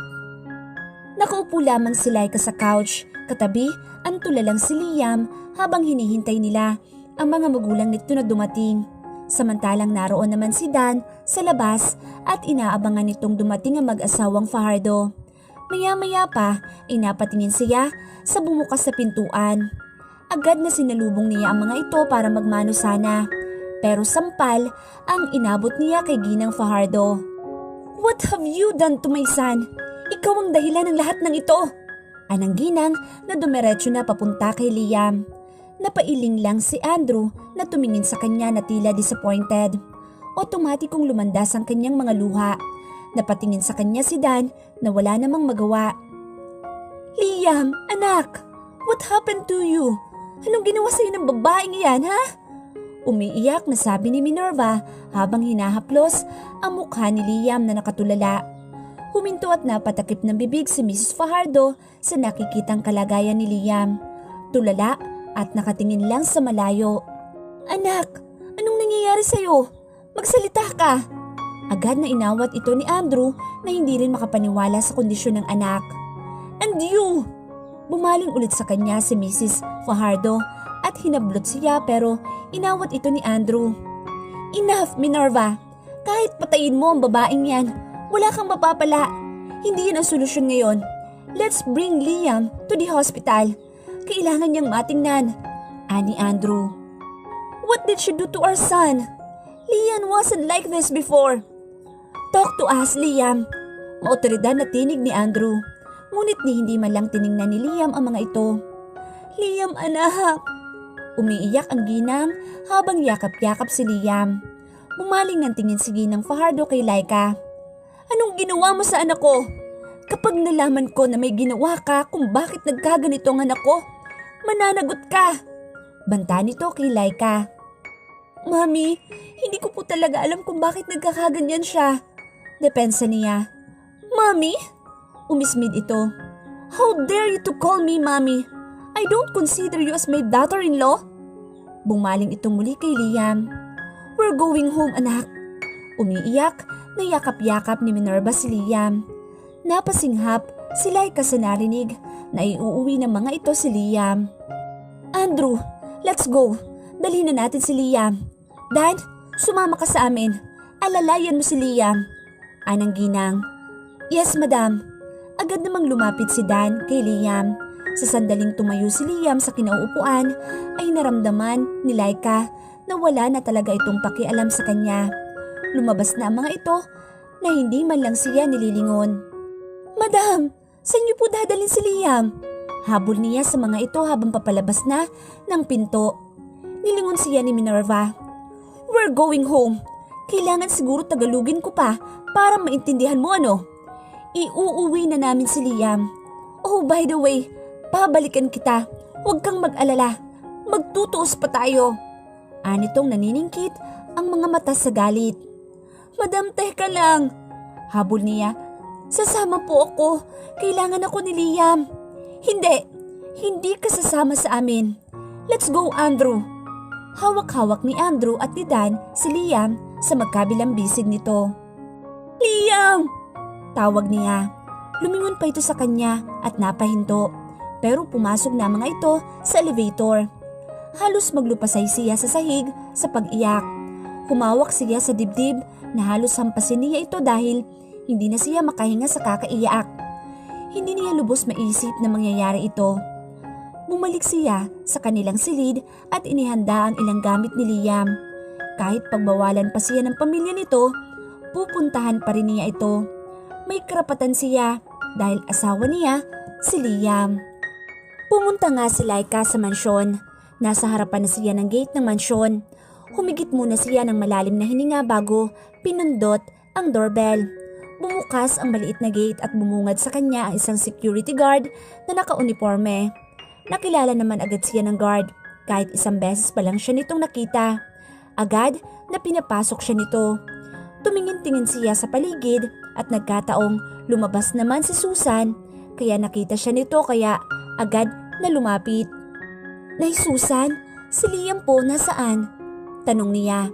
S1: Nakaupo lamang si Laika sa couch, katabi ang tulalang si Liam habang hinihintay nila ang mga magulang nito na dumating. Samantalang naroon naman si Dan sa labas at inaabangan nitong dumating ang mag-asawang Fajardo. Maya-maya pa ay napatingin siya sa bumukas na pintuan. Agad na sinalubong niya ang mga ito para magmano sana. Pero sampal ang inabot niya kay Ginang Fajardo. What have you done to my son? Ikaw ang dahilan ng lahat ng ito. Anang Ginang na dumiretso na papunta kay Liam. Napailing lang si Andrew na tumingin sa kanya na tila disappointed. Otomatikong lumandas ang kanyang mga luha. Napatingin sa kanya si Dan na wala namang magawa. Liam, anak, what happened to you? Anong ginawa sa'yo ng babaeng iyan, ha? Umiiyak na sabi ni Minerva habang hinahaplos ang mukha ni Liam na nakatulala. Huminto at napatakip ng bibig si Mrs. Fajardo sa nakikitang kalagayan ni Liam. Tulala at nakatingin lang sa malayo. Anak, anong nangyayari sa'yo? Magsalita ka! Agad na inawat ito ni Andrew na hindi rin makapaniwala sa kondisyon ng anak. And you! Bumaling ulit sa kanya si Mrs. Fajardo at hinablot siya pero inawat ito ni Andrew. Enough, Minerva! Kahit patayin mo ang babaeng yan, wala kang mapapala. Hindi yan ang solusyon ngayon. Let's bring Liam to the hospital. Kailangan niyang matingnan, ani Andrew. What did she do to our son? Liam wasn't like this before. Talk to us, Liam. Maotoridad na tinig ni Andrew. Ngunit hindi man lang tiningnan ni Liam ang mga ito. Liam, anak. Umiiyak ang ginang habang yakap-yakap si Liam. Bumaling ng tingin si Ginang Fajardo kay Laika. Anong ginawa mo sa anak ko? Kapag nalaman ko na may ginawa ka kung bakit nagkaganito ang anak ko, mananagot ka. Banta nito kay Laika. Mami, hindi ko po talaga alam kung bakit nagkakaganyan siya. Depensa niya. Mami? Umismid ito. How dare you to call me Mommy? I don't consider you as my daughter-in-law. Bumaling itong muli kay Liam. We're going home, anak. Umiiyak, nayakap-yakap ni Minerva si Liam. Napasinghap si Laika sa narinig na iuuwi ng mga ito si Liam. Andrew, let's go. Dalhin na natin si Liam. Dad, sumama ka sa amin. Alalayan mo si Liam. Anang ginang. Yes, madam. Agad namang lumapit si Dan kay Liam. Sa sandaling tumayo si Liam sa kinauupuan ay naramdaman ni Laika na wala na talaga itong pakialam sa kanya. Lumabas na ang mga ito na hindi man lang siya nililingon. Madam, saan niyo po dadalhin si Liam? Habol niya sa mga ito habang papalabas na ng pinto. Nilingon siya ni Minerva. We're going home. Kailangan siguro tagalugin ko pa para maintindihan mo ano. Iuuwi na namin si Liam. Oh, by the way, pabalikan kita. Huwag kang mag-alala. Magtutuos pa tayo. Anitong naniningkit ang mga mata sa galit. Madam, teka lang. Habol niya. Sasama po ako. Kailangan ako ni Liam. Hindi ka sasama sa amin. Let's go, Andrew. Hawak-hawak ni Andrew at ni Dan si Liam sa magkabilang bisig nito. Liam! Tawag niya. Lumingon pa ito sa kanya at napahinto. Pero pumasok na mga ito sa elevator. Halos maglupasay siya sa sahig sa pag-iyak. Humawak siya sa dibdib na halos hampasin niya ito dahil hindi na siya makahinga sa kakaiyak. Hindi niya lubos maisip na mangyayari ito. Bumalik siya sa kanilang silid at inihanda ang ilang gamit ni Liam. Kahit pagbawalan pa siya ng pamilya nito, pupuntahan pa rin niya ito. May karapatan siya dahil asawa niya si Liam. Pumunta nga si Laika sa mansyon. Nasa harapan na siya ng gate ng mansyon. Humigit muna siya ng malalim na hininga bago pinundot ang doorbell. Bumukas ang maliit na gate at bumungad sa kanya ang isang security guard na naka-uniforme. Nakilala naman agad siya ng guard kahit isang beses pa lang siya nitong nakita. Agad na pinapasok siya nito. Tumingin-tingin siya sa paligid at nagkataong lumabas naman si Susan kaya nakita siya nito kaya agad na lumapit. Nay Susan, si Liam po nasaan? Tanong niya.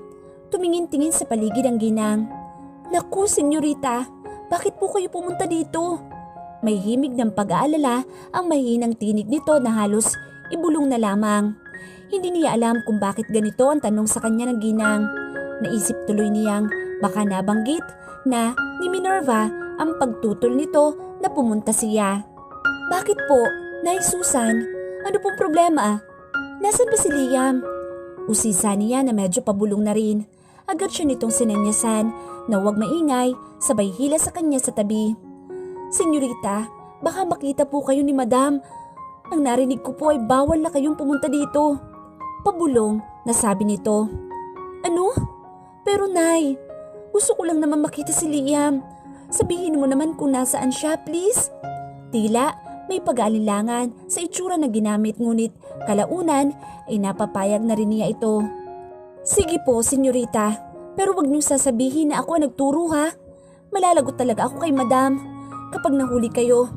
S1: Tumingin-tingin sa paligid ang ginang. Naku, senyorita, bakit po kayo pumunta dito? May himig ng pag-aalala ang mahinang tinig nito na halos ibulong na lamang. Hindi niya alam kung bakit ganito ang tanong sa kanya ng ginang. Naisip tuloy niyang baka nabanggit na ni Minerva ang pagtutol nito na pumunta siya. Bakit po, Nay Susan? Ano pong problema? Nasaan ba si Liam? Usisa niya na medyo pabulong na rin. Agad siya nitong sinanyasan na huwag maingay, sabay hila sa kanya sa tabi. Senyorita, baka makita po kayo ni Madam. Ang narinig ko po ay bawal na kayong pumunta dito. Pabulong na sabi nito. Ano? Pero Nay, gusto ko lang naman makita si Liam. Sabihin mo naman kung nasaan siya, please. Tila may pag-aalinlangan sa itsura na ginamit ngunit kalaunan ay napapayag na rin niya ito. Sige po, senyorita, pero wag niyong sasabihin na ako nagturo ha. Malalagot talaga ako kay Madam kapag nahuli kayo.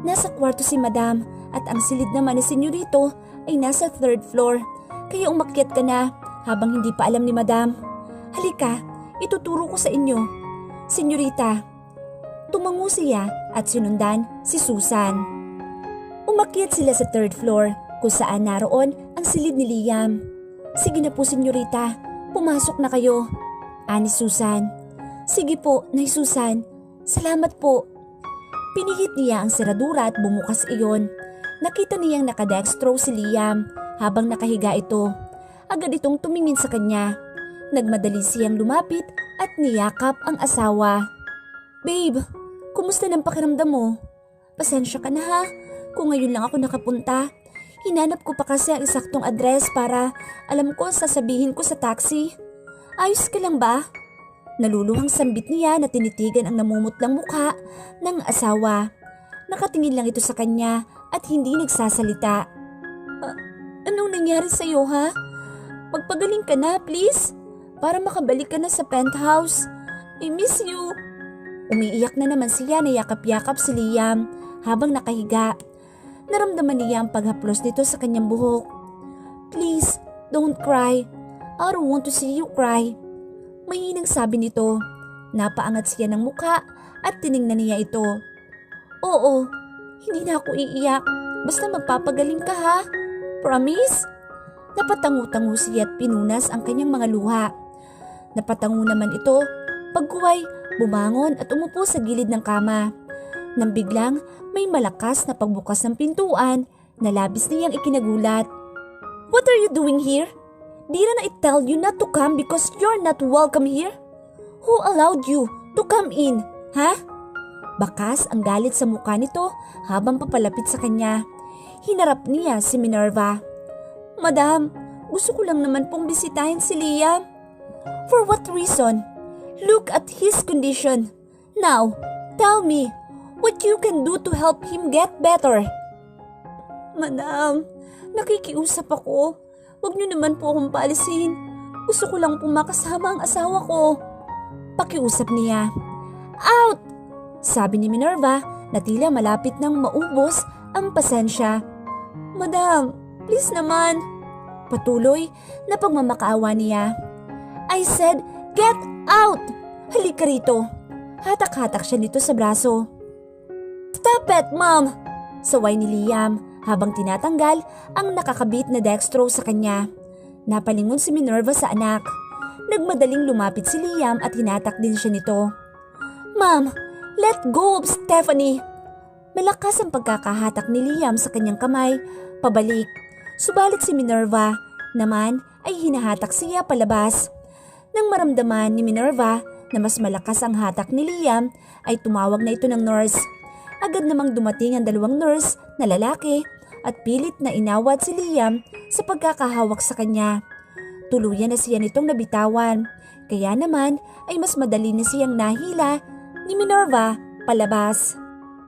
S1: Nasa kwarto si Madam at ang silid naman ni senyorito ay nasa 3rd floor. Kaya umakyat ka na habang hindi pa alam ni Madam. Halika, ituturo ko sa inyo. Senyorita, tumango siya at sinundan si Susan. Umakyat sila sa 3rd floor kung saan naroon ang silid ni Liam. Sige na po, senyorita. Pumasok na kayo. Ani Susan. Sige po, Nay Susan. Salamat po. Pinihit niya ang seradura at bumukas iyon. Nakita niyang nakadextro si Liam habang nakahiga ito. Agad itong tumingin sa kanya. Nagmadali siyang lumapit at niyakap ang asawa. Babe, kumusta ng pakiramdam mo? Pasensya ka na ha, kung ngayon lang ako nakapunta. Hinanap ko pa kasi ang eksaktong address para alam ko sasabihin ko sa taxi. Ayos ka lang ba? Naluluhang sambit niya na tinitigan ang namumutlang mukha ng asawa. Nakatingin lang ito sa kanya at hindi nagsasalita. Anong nangyari sa'yo ha? Magpagaling ka na please, para makabalik ka na sa penthouse. I miss you. Umiiyak na naman siya na yakap-yakap si Liam habang nakahiga. Naramdaman niya ang paghaplos nito sa kanyang buhok. Please, don't cry. I don't want to see you cry. Mahinang sabi nito. Napaangat siya ng mukha at tiningnan niya ito. Oo, hindi na ako iiyak. Basta magpapagaling ka ha. Promise? Napatangu-tangu siya at pinunas ang kanyang mga luha. Napatangu naman ito. Pagkuhay, bumangon at umupo sa gilid ng kama. Nang biglang may malakas na pagbukas ng pintuan na labis niyang ikinagulat. What are you doing here? Didn't I tell you not to come because you're not welcome here? Who allowed you to come in, ha? Bakas ang galit sa mukha nito habang papalapit sa kanya. Hinarap niya si Minerva. Madam, gusto ko lang naman pong bisitahin si Liam. For what reason? Look at his condition. Now, tell me, what you can do to help him get better? Madam, nakikiusap ako. Huwag niyo naman po akong paalisin. Gusto ko lang po makasama ang asawa ko. Pakiusap niya. Out! Sabi ni Minerva na tila malapit nang maubos ang pasensya. Madam, please naman. Patuloy na pagmamakaawa niya. I said, get out! Halika rito. Hatak-hatak siya nito sa braso. Stop it, Mom! Saway ni Liam habang tinatanggal ang nakakabit na dextro sa kanya. Napalingon si Minerva sa anak. Nagmadaling lumapit si Liam at hinatak din siya nito. Mom, let go of Stephanie! Malakas ang pagkakahatak ni Liam sa kanyang kamay, pabalik. Subalit si Minerva naman ay hinahatak siya palabas. Nang maramdaman ni Minerva na mas malakas ang hatak ni Liam ay tumawag na ito ng nurse. Agad namang dumating ang dalawang nurse na lalaki at pilit na inawat si Liam sa pagkakahawak sa kanya. Tuluyan na siya nitong nabitawan, kaya naman ay mas madali na siyang nahila ni Minerva palabas.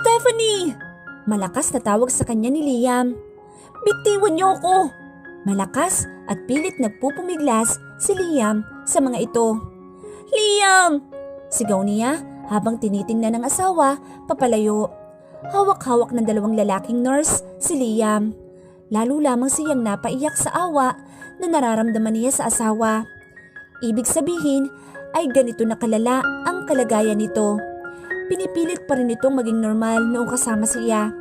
S1: Stephanie! Malakas na tawag sa kanya ni Liam. Bitiwan niyo ako! Malakas at pilit nagpupumiglas si Liam sa mga ito. Liam! Sigaw niya habang tinitingnan ng asawa papalayo. Hawak-hawak ng dalawang lalaking nurse si Liam. Lalo lamang siyang napaiyak sa awa na nararamdaman niya sa asawa. Ibig sabihin ay ganito na kalala ang kalagayan nito. Pinipilit pa rin itong maging normal noong kasama siya.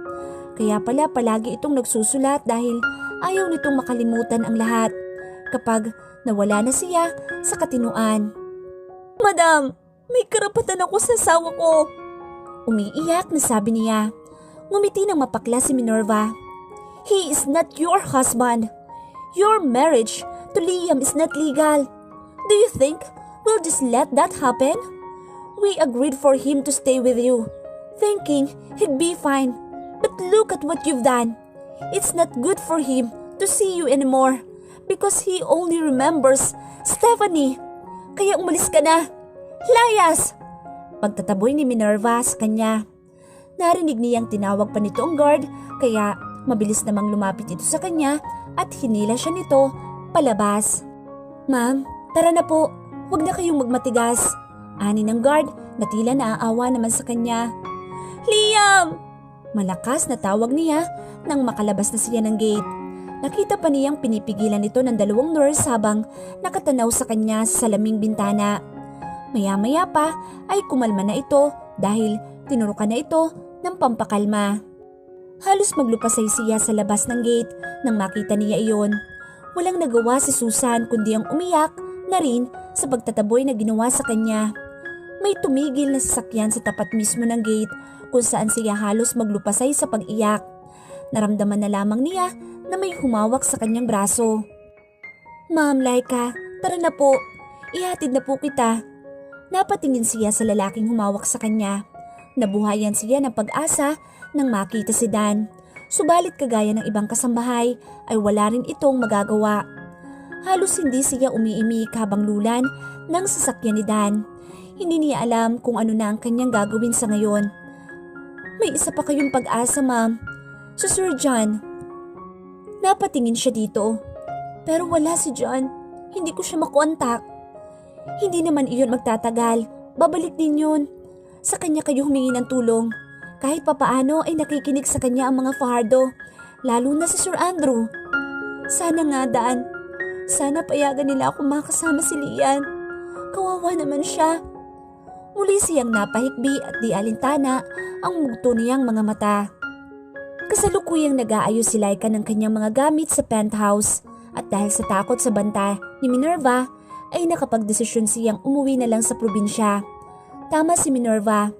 S1: Kaya pala palagi itong nagsusulat dahil ayaw nitong makalimutan ang lahat kapag nawala na siya sa katinuan. Madam, may karapatan ako sa asawa ko. Umiiyak na sabi niya. Ngumiti ng mapakla si Minerva. He is not your husband. Your marriage to Liam is not legal. Do you think we'll just let that happen? We agreed for him to stay with you, thinking he'd be fine. But look at what you've done. It's not good for him to see you anymore because he only remembers Stephanie. Kaya umalis ka na. Layas! Pagtataboy ni Minerva sa kanya. Narinig niyang tinawag pa nito ang guard kaya mabilis namang lumapit ito sa kanya at hinila siya nito palabas. Ma'am, tara na po. Huwag na kayong magmatigas. Ani ng guard na tila naaawa naman sa kanya. Liam! Malakas na tawag niya nang makalabas na siya ng gate. Nakita pa niyang pinipigilan ito ng dalawang nurse habang nakatanaw sa kanya sa salaming bintana. Maya-maya pa ay kumalma na ito dahil tinurukan na ito ng pampakalma. Halos maglupasay siya sa labas ng gate nang makita niya iyon. Walang nagawa si Susan kundi ang umiyak na rin sa pagtataboy na ginawa sa kanya. May tumigil na sasakyan sa tapat mismo ng gate kung saan siya halos maglupasay sa pag-iyak. Naramdaman na lamang niya na may humawak sa kanyang braso. "Ma'am Laika, tara na po. Ihatid na po kita." Napatingin siya sa lalaking humawak sa kanya. Nabuhayan siya ng pag-asa nang makita si Dan. Subalit kagaya ng ibang kasambahay ay wala rin itong magagawa. Halos hindi siya umiimik habang lulan ng sasakyan ni Dan. Hindi niya alam kung ano na ang kanyang gagawin sa ngayon. "May isa pa kayong pag-asa, ma'am. Si Sir John." Napatingin siya dito. "Pero wala si John. Hindi ko siya makontak." "Hindi naman iyon magtatagal. Babalik din yun. Sa kanya kayo humingi ng tulong. Kahit papaano ay nakikinig sa kanya ang mga Fajardo, lalo na si Sir Andrew." "Sana nga, Dan. Sana payagan nila ako makasama si Lian. Kawawa naman siya." Muli siyang napahikbi at di alintana ang mugto niyang mga mata. Kasalukuyang nag-aayos si Laika ng kanyang mga gamit sa penthouse at dahil sa takot sa banta ni Minerva ay nakapagdesisyon siyang umuwi na lang sa probinsya. Tama si Minerva,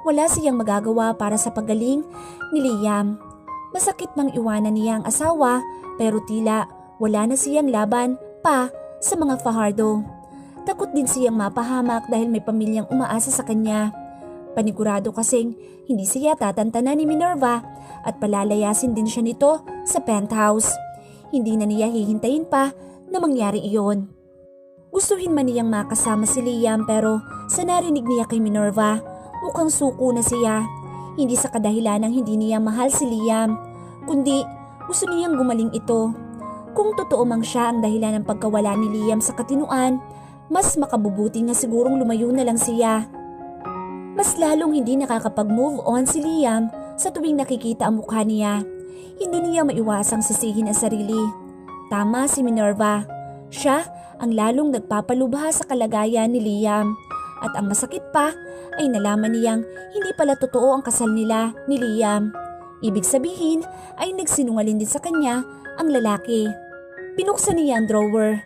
S1: wala siyang magagawa para sa pagaling ni Liam. Masakit mang iwanan niya ang asawa pero tila wala na siyang laban pa sa mga Fajardo. Takot din siyang mapahamak dahil may pamilyang umaasa sa kanya. Panigurado kasing hindi siya tatantanan ni Minerva at palalayasin din siya nito sa penthouse. Hindi na niya hihintayin pa na mangyari iyon. Gustuhin man niyang makasama si Liam pero sa narinig niya kay Minerva, mukhang suko na siya. Hindi sa kadahilan ng hindi niya mahal si Liam, kundi gusto niyang gumaling ito. Kung totoo mang siya ang dahilan ng pagkawala ni Liam sa katinuan, mas makabubuti nga sigurong lumayo na lang siya. Mas lalong hindi nakakapag-move on si Liam sa tuwing nakikita ang mukha niya. Hindi niya maiwasang sisihin ang sarili. Tama si Minerva. Siya ang lalong nagpapalubha sa kalagayan ni Liam. At ang masakit pa ay nalaman niyang hindi pala totoo ang kasal nila ni Liam. Ibig sabihin ay nagsinungaling din sa kanya ang lalaki. Pinuksan niya ang drawer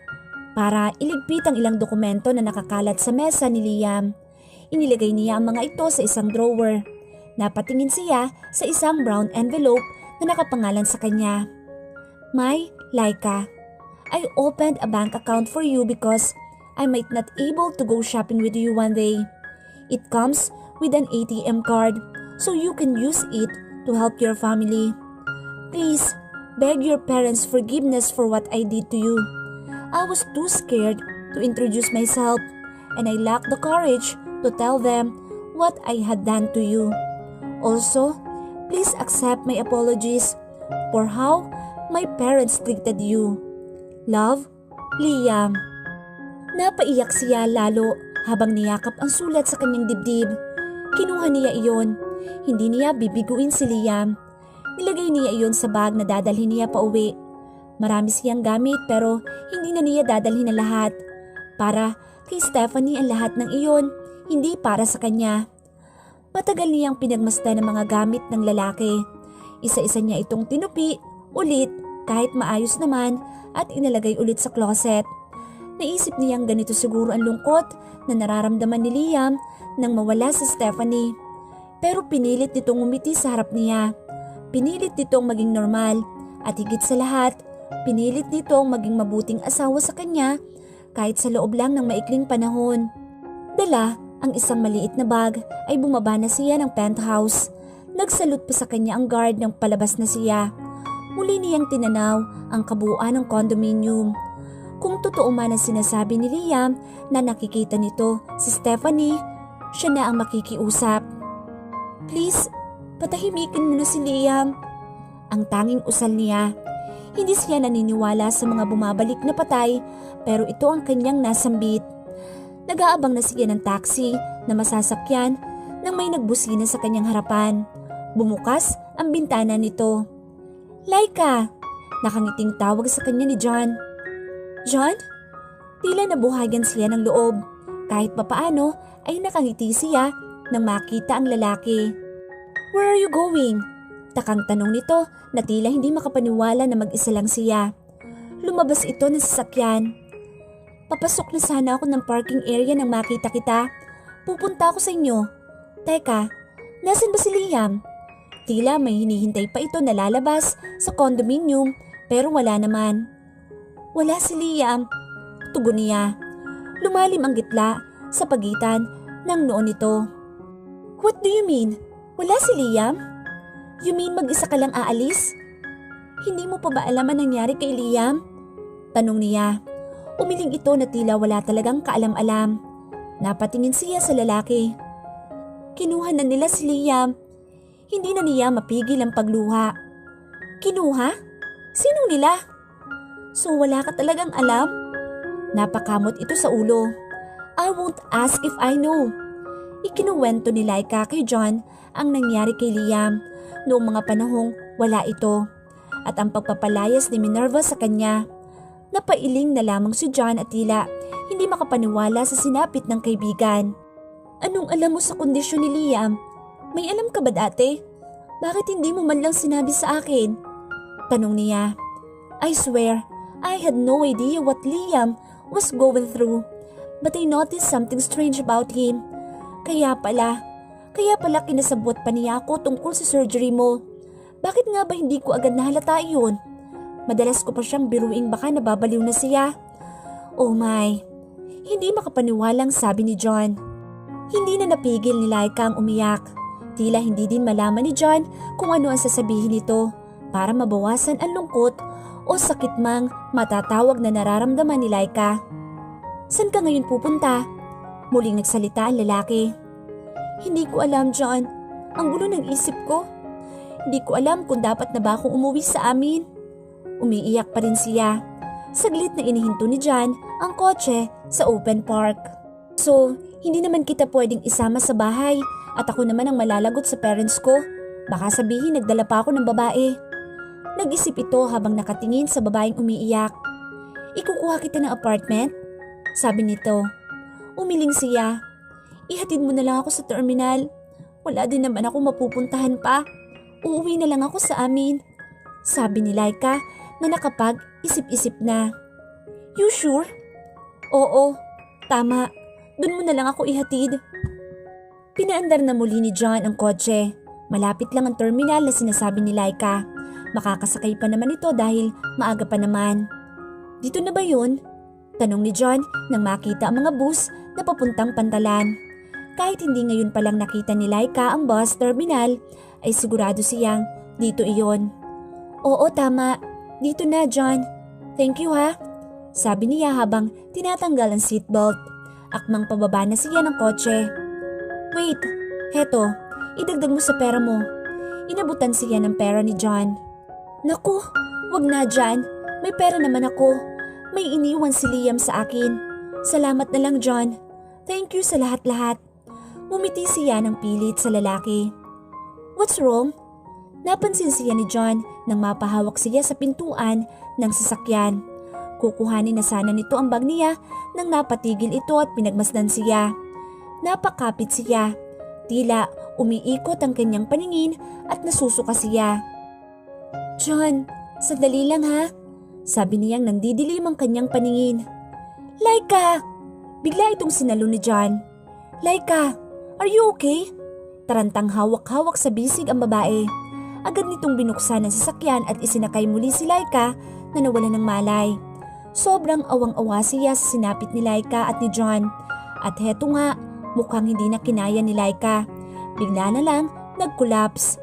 S1: para iligpit ang ilang dokumento na nakakalat sa mesa ni Liam. Inilagay niya ang mga ito sa isang drawer. Napatingin siya sa isang brown envelope na nakapangalan sa kanya. "My Laika, I opened a bank account for you because I might not able to go shopping with you one day. It comes with an ATM card so you can use it to help your family. Please, beg your parents' forgiveness for what I did to you. I was too scared to introduce myself and I lacked the courage to tell them what I had done to you. Also, please accept my apologies for how my parents treated you. Love, Liam." Napaiyak siya lalo habang niyakap ang sulat sa kanyang dibdib. Kinuha niya iyon. Hindi niya bibiguin si Liam. Nilagay niya iyon sa bag na dadalhin niya pa uwi. Marami siyang gamit pero hindi na niya dadalhin na lahat. Para kay Stephanie ang lahat ng iyon, hindi para sa kanya. Matagal niyang pinagmasdan ng mga gamit ng lalaki. Isa-isa niya itong tinupi, ulit, kahit maayos naman at inalagay ulit sa closet. Naisip niyang ganito siguro ang lungkot na nararamdaman ni Liam nang mawala si Stephanie. Pero pinilit nitong umiti sa harap niya. Pinilit nitong maging normal at higit sa lahat, pinilit nitong maging mabuting asawa sa kanya kahit sa loob lang ng maikling panahon. Dala ang isang maliit na bag ay bumaba na siya ng penthouse. Nagsalute pa sa kanya ang guard nang palabas na siya. Muli niyang tinanaw ang kabuuan ng condominium. Kung totoo man ang sinasabi ni Liam na nakikita nito si Stephanie, siya na ang makikiusap. "Please, patahimikin mo na si Liam." Ang tanging usal niya. Hindi siya naniniwala sa mga bumabalik na patay pero ito ang kanyang nasambit. Nag-aabang na siya ng taxi na masasakyan nang may nagbusina sa kanyang harapan. Bumukas ang bintana nito. "Laika!" Nakangiting tawag sa kanya ni John. "John?" Tila nabuhayan siya ng loob. Kahit papaano ay nakangiti siya nang makita ang lalaki. "Where are you going?" Takang tanong nito na tila hindi makapaniwala na mag-isa lang siya. Lumabas ito ng sasakyan. "Papasok na sana ako ng parking area nang makita kita. Pupunta ako sa inyo. Teka, nasan ba si Liam? Tila may hinihintay pa ito na lalabas sa condominium pero wala naman. Wala si Liam, tugon niya. Lumalim ang gitla sa pagitan ng noo nito. What do you mean? Wala si Liam? You mean mag-isa ka lang aalis? Hindi mo pa ba alam ang nangyari kay Liam? Tanong niya. Umiling ito na tila wala talagang kaalam-alam. Napatingin siya sa lalaki. Kinuha na nila si Liam. Hindi na niya mapigil ang pagluha. Kinuha? Sinong nila? So wala ka talagang alam? Napakamot ito sa ulo. I won't ask if I know. Ikinuwento ni Laika kay John ang nangyari kay Liam noong mga panahong wala ito at ang pagpapalayas ni Minerva sa kanya. Napailing na lamang si John at tila hindi makapaniwala sa sinapit ng kaibigan. Anong alam mo sa kondisyon ni Liam? May alam ka ba dati? Bakit hindi mo man lang sinabi sa akin? Tanong niya. I swear, I had no idea what Liam was going through. But I noticed something strange about him. Kaya pala kinasabot pa niya ako tungkol sa surgery mo. Bakit nga ba hindi ko agad nahalata yun? Madalas ko pa siyang biruing baka nababaliw na siya. Oh my, hindi makapaniwalang sabi ni John. Hindi na napigil ni Laika ang umiyak. Tila hindi din malaman ni John kung ano ang sasabihin nito para mabawasan ang lungkot o sakit mang matatawag na nararamdaman ni Laika. Saan ka ngayon pupunta? Muling nagsalita ang lalaki. Hindi ko alam, John. Ang gulo ng isip ko. Hindi ko alam kung dapat na ba akong umuwi sa amin. Umiiyak pa rin siya. Saglit na inihinto ni John ang kotse sa open park. So, hindi naman kita pwedeng isama sa bahay at ako naman ang malalagot sa parents ko. Baka sabihin nagdala pa ako ng babae. Nag-isip ito habang nakatingin sa babaeng umiiyak. Ikukuha kita ng apartment? Sabi nito. Umiling siya. Ihatid mo na lang ako sa terminal. Wala din naman ako mapupuntahan pa. Uuwi na lang ako sa amin. Sabi ni Laika na nakapag-isip-isip na. You sure? Oo, tama. Doon mo na lang ako ihatid. Pinaandar na muli ni John ang kotse. Malapit lang ang terminal na sinasabi ni Laika. Makakasakay pa naman ito dahil maaga pa naman. Dito na ba yun? Tanong ni John nang makita ang mga bus na papuntang Pantalan. Kahit hindi ngayon palang nakita ni Laika ang bus terminal, ay sigurado siyang dito iyon. Oo, tama. Dito na, John. Thank you ha. Sabi niya habang tinatanggal ang seatbelt. Akmang pababa na siya ng kotse. Wait, heto, idagdag mo sa pera mo. Inabutan siya ng pera ni John. Naku, wag na John. May pera naman ako. May iniwan si Liam sa akin. Salamat na lang, John. Thank you sa lahat-lahat. Umiti siya ng pilit sa lalaki. What's wrong? Napansin siya ni John nang mapahawak siya sa pintuan ng sasakyan. Kukuhanin na sana nito ang bag niya nang napatigil ito at pinagmasdan siya. Napakapit siya. Tila umiikot ang kanyang paningin at nasusuka siya. John, sandali lang ha. Sabi niyang nandidilim ang kanyang paningin. Laika! Bigla itong sinalo ni John. Laika, are you okay? Tarantang hawak-hawak sa bisig ang babae. Agad nitong binuksan ang sasakyan at isinakay muli si Laika na nawala ng malay. Sobrang awang-awa siya sa sinapit ni Laika at ni John. At heto nga, mukhang hindi na kinaya ni Laika. Bigla na lang, nag-collapse.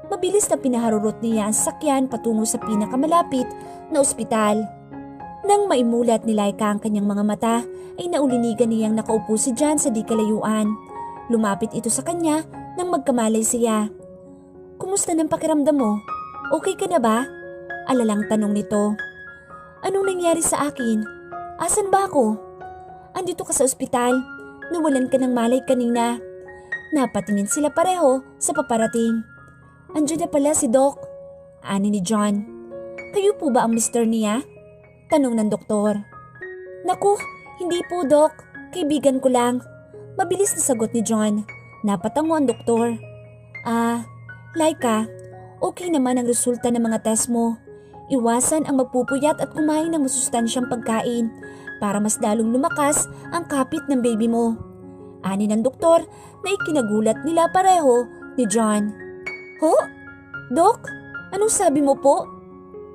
S1: Mabilis na pinaharurot niya ang sasakyan patungo sa pinakamalapit na ospital. Nang maimulat ni Laika ang kanyang mga mata, ay naulinigan niyang nakaupo si John sa di kalayuan. Lumapit ito sa kanya nang magkamalay siya. Kumusta ng pakiramdam mo? Okay ka na ba? Alalang tanong nito. Anong nangyari sa akin? Asan ba ako? Andito ka sa ospital. Nawalan ka ng malay kanina. Napatingin sila pareho sa paparating. Andiyan na pala si Doc. Ani ni John. Kayo po ba ang mister niya? Tanong ng doktor. Naku, hindi po Doc. Kaibigan ko lang. Mabilis na sagot ni John. Napatango ang doktor. Laika, okay naman ang resulta ng mga test mo. Iwasan ang magpupuyat at kumain ng masustansyang pagkain para mas lalong lumakas ang kapit ng baby mo. Ani ng doktor na ikinagulat nila pareho ni John. Ho? Dok? Anong sabi mo po?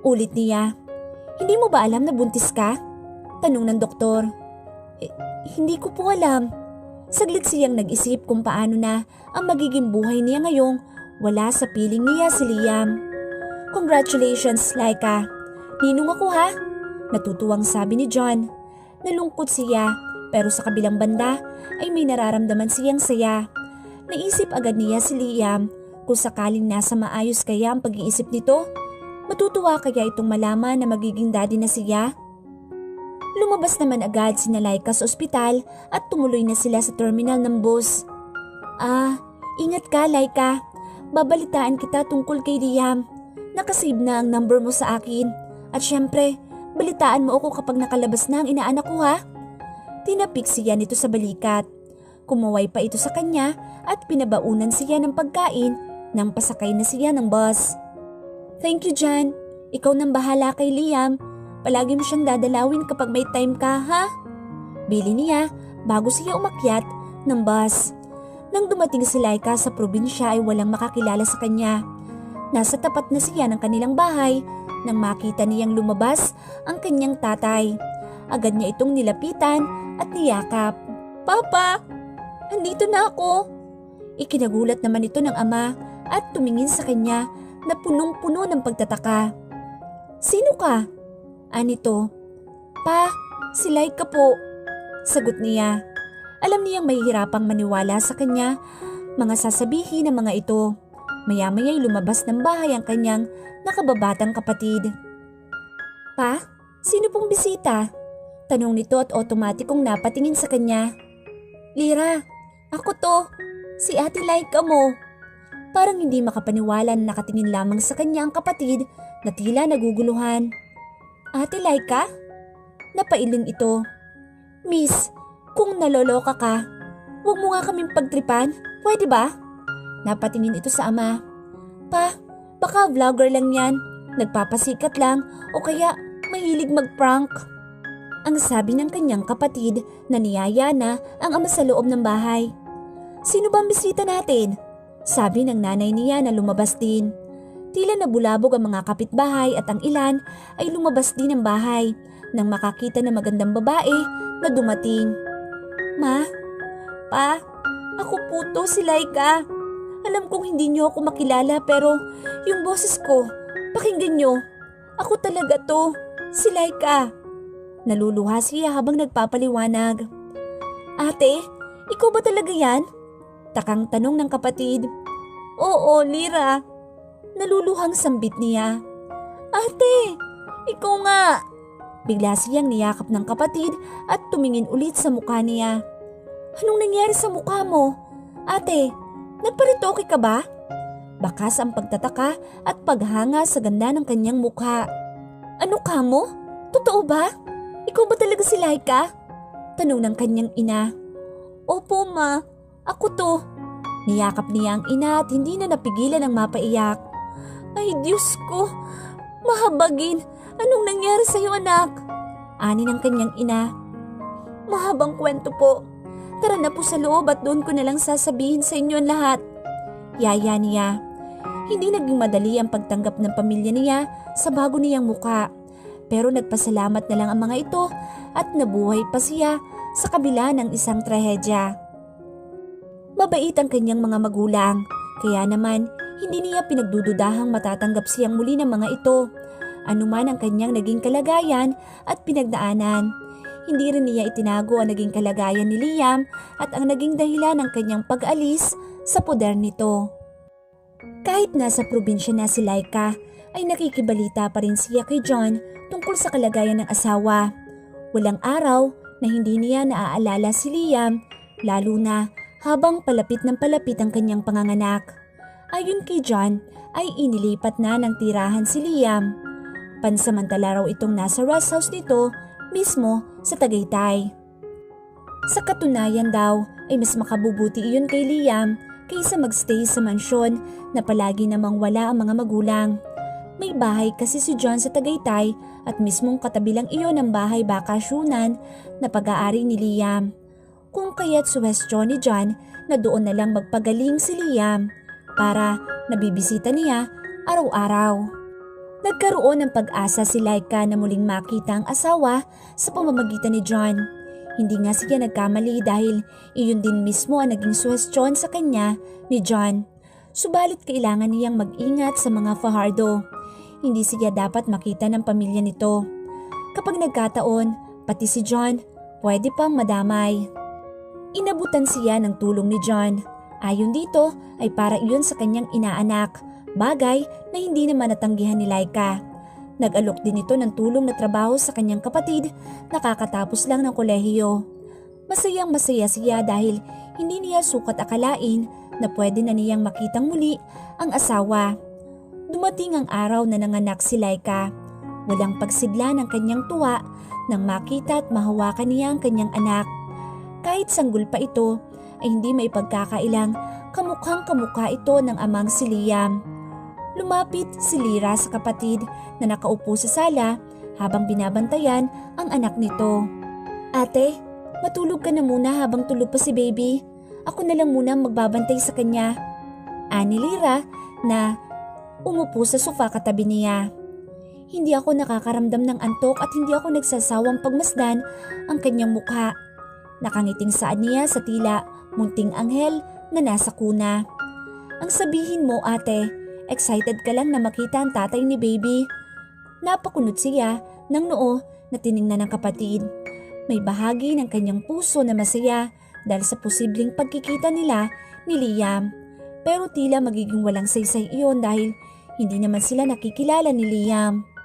S1: Ulit niya. Hindi mo ba alam na buntis ka? Tanong ng doktor. Hindi ko po alam. Saglit siyang nag-isip kung paano na ang magiging buhay niya ngayong wala sa piling niya si Liam. Congratulations, Laika. Ninong ako ha? Natutuwang sabi ni John. Nalungkot siya pero sa kabilang banda ay may nararamdaman siyang saya. Naisip agad niya si Liam kung sakaling nasa maayos kaya ang pag-iisip nito. Matutuwa kaya itong malaman na magiging daddy na siya? Lumabas naman agad sina Laika sa ospital at tumuloy na sila sa terminal ng bus. Ingat ka Laika. Babalitaan kita tungkol kay Liam. Nakasave na ang number mo sa akin. At syempre, balitaan mo ako kapag nakalabas na ang inaanak ko ha. Tinapik siya nito sa balikat. Kumuway pa ito sa kanya at pinabaunan siya ng pagkain nang pasakay na siya ng bus. Thank you John. Ikaw nang bahala kay Liam. Palagi mo siyang dadalawin kapag may time ka, ha? Bili niya bago siya umakyat ng bus. Nang dumating si Laika sa probinsya ay walang makakilala sa kanya. Nasa tapat na siya ng kanilang bahay nang makita niyang lumabas ang kanyang tatay. Agad niya itong nilapitan at niyakap. Papa, andito na ako. Ikinagulat naman ito ng ama at tumingin sa kanya na punong-puno ng pagtataka. Sino ka? Anito, Pa, si Laika po. Sagot niya. Alam niyang mahihirapang maniwala sa kanya mga sasabihin ng mga ito. Maya-maya'y lumabas ng bahay ang kanyang nakababatang kapatid. Pa, sino pong bisita? Tanong nito at otomatikong napatingin sa kanya. Lira, ako to. Si Ate Laika mo. Parang hindi makapaniwala na nakatingin lamang sa kanya ang kapatid na tila naguguluhan. Ate Laika? Napailing ito. Miss, kung naloloka ka, huwag mo nga kaming pagtripan, pwede ba? Napatingin ito sa ama. Pa, baka vlogger lang yan, nagpapasikat lang o kaya mahilig mag-prank. Ang sabi ng kanyang kapatid na niyaya na ang ama sa loob ng bahay. Sino ba ang bisita natin? Sabi ng nanay niya na lumabas din. Tila nabulabog ang mga kapitbahay at ang ilan ay lumabas din ng bahay nang makakita ng magandang babae na dumating. Ma, Pa, ako po to si Laika. Alam kong hindi niyo ako makilala pero yung boses ko, pakinggan niyo. Ako talaga to, si Laika. Naluluha siya habang nagpapaliwanag. Ate, ikaw ba talaga yan? Takang tanong ng kapatid. Oo, Lira. Naluluhang sambit niya. Ate, ikaw nga. Bigla siyang niyakap ng kapatid at tumingin ulit sa mukha niya. Anong nangyari sa mukha mo? Ate, nagparitoke ka ba? Bakas ang pagtataka at paghanga sa ganda ng kanyang mukha. Ano ka mo? Totoo ba? Ikaw ba talaga si Laika? Tanong ng kanyang ina. Opo ma, ako to. Niyakap niya ang ina at hindi na napigilan ang mapaiyak. Ay Diyos ko, mahabagin, anong nangyari sa iyo anak? Ani ng kanyang ina. Mahabang kwento po. Tara na po sa loob at doon ko na lang sasabihin sa inyo ang lahat. Yaya niya. Hindi naging madali ang pagtanggap ng pamilya niya sa bago niyang muka. Pero nagpasalamat na lang ang mga ito at nabuhay pa siya sa kabila ng isang trahedya. Mabait ang kanyang mga magulang, kaya naman hindi niya pinagdududahang matatanggap siyang muli ng mga ito. Anuman ang kanyang naging kalagayan at pinagdaanan. Hindi rin niya itinago ang naging kalagayan ni Liam at ang naging dahilan ng kanyang pag-alis sa poder nito. Kahit nasa probinsya na si Laika, ay nakikibalita pa rin siya kay John tungkol sa kalagayan ng asawa. Walang araw na hindi niya naaalala si Liam, lalo na habang palapit ng palapit ang kanyang panganganak. Ayon kay John ay inilipat na ng tirahan si Liam. Pansamantala raw itong nasa rest house nito mismo sa Tagaytay. Sa katunayan daw ay mas makabubuti iyon kay Liam kaysa magstay sa mansyon na palagi namang wala ang mga magulang. May bahay kasi si John sa Tagaytay at mismong katabi lang iyon ang bahay bakasyunan na pag-aari ni Liam. Kung kaya't suwestyon ni John na doon na lang magpagaling si Liam para nabibisita niya araw-araw. Nagkaroon ng pag-asa si Laika na muling makita ang asawa sa pamamagitan ni John. Hindi nga siya nagkamali dahil iyon din mismo ang naging suwestyon sa kanya ni John. Subalit kailangan niyang mag-ingat sa mga Fajardo. Hindi siya dapat makita ng pamilya nito. Kapag nagkataon, pati si John pwede pang madamay. Inabutan siya ng tulong ni John. Ayon dito ay para iyon sa kanyang inaanak, bagay na hindi naman natanggihan ni Laika. Nag-alok din ito ng tulong na trabaho sa kanyang kapatid na kakatapos lang ng kolehiyo. Masayang masaya siya dahil hindi niya sukat akalain na pwede na niyang makitang muli ang asawa. Dumating ang araw na nanganak si Laika. Walang pagsidla ng kanyang tuwa nang makita at mahawakan niya ang kanyang anak. Kahit sanggol pa ito ay hindi may pagkakailang kamukhang kamukha ito ng amang si Liam. Lumapit si Lyra sa kapatid na nakaupo sa sala habang binabantayan ang anak nito. Ate, matulog ka na muna habang tulog pa si baby. Ako na lang muna magbabantay sa kanya. Ani Lyra na umupo sa sofa katabi niya. Hindi ako nakakaramdam ng antok at hindi ako nagsasawang pagmasdan ang kanyang mukha. Nakangiting saan niya sa tila munting anghel na nasa kuna. Ang sabihin mo ate, excited ka lang na makita ang tatay ni baby. Napakunot siya ng noo na tiningnan ng kapatid. May bahagi ng kanyang puso na masaya dahil sa posibleng pagkikita nila ni Liam. Pero tila magiging walang saysay iyon dahil hindi naman sila nakikilala ni Liam.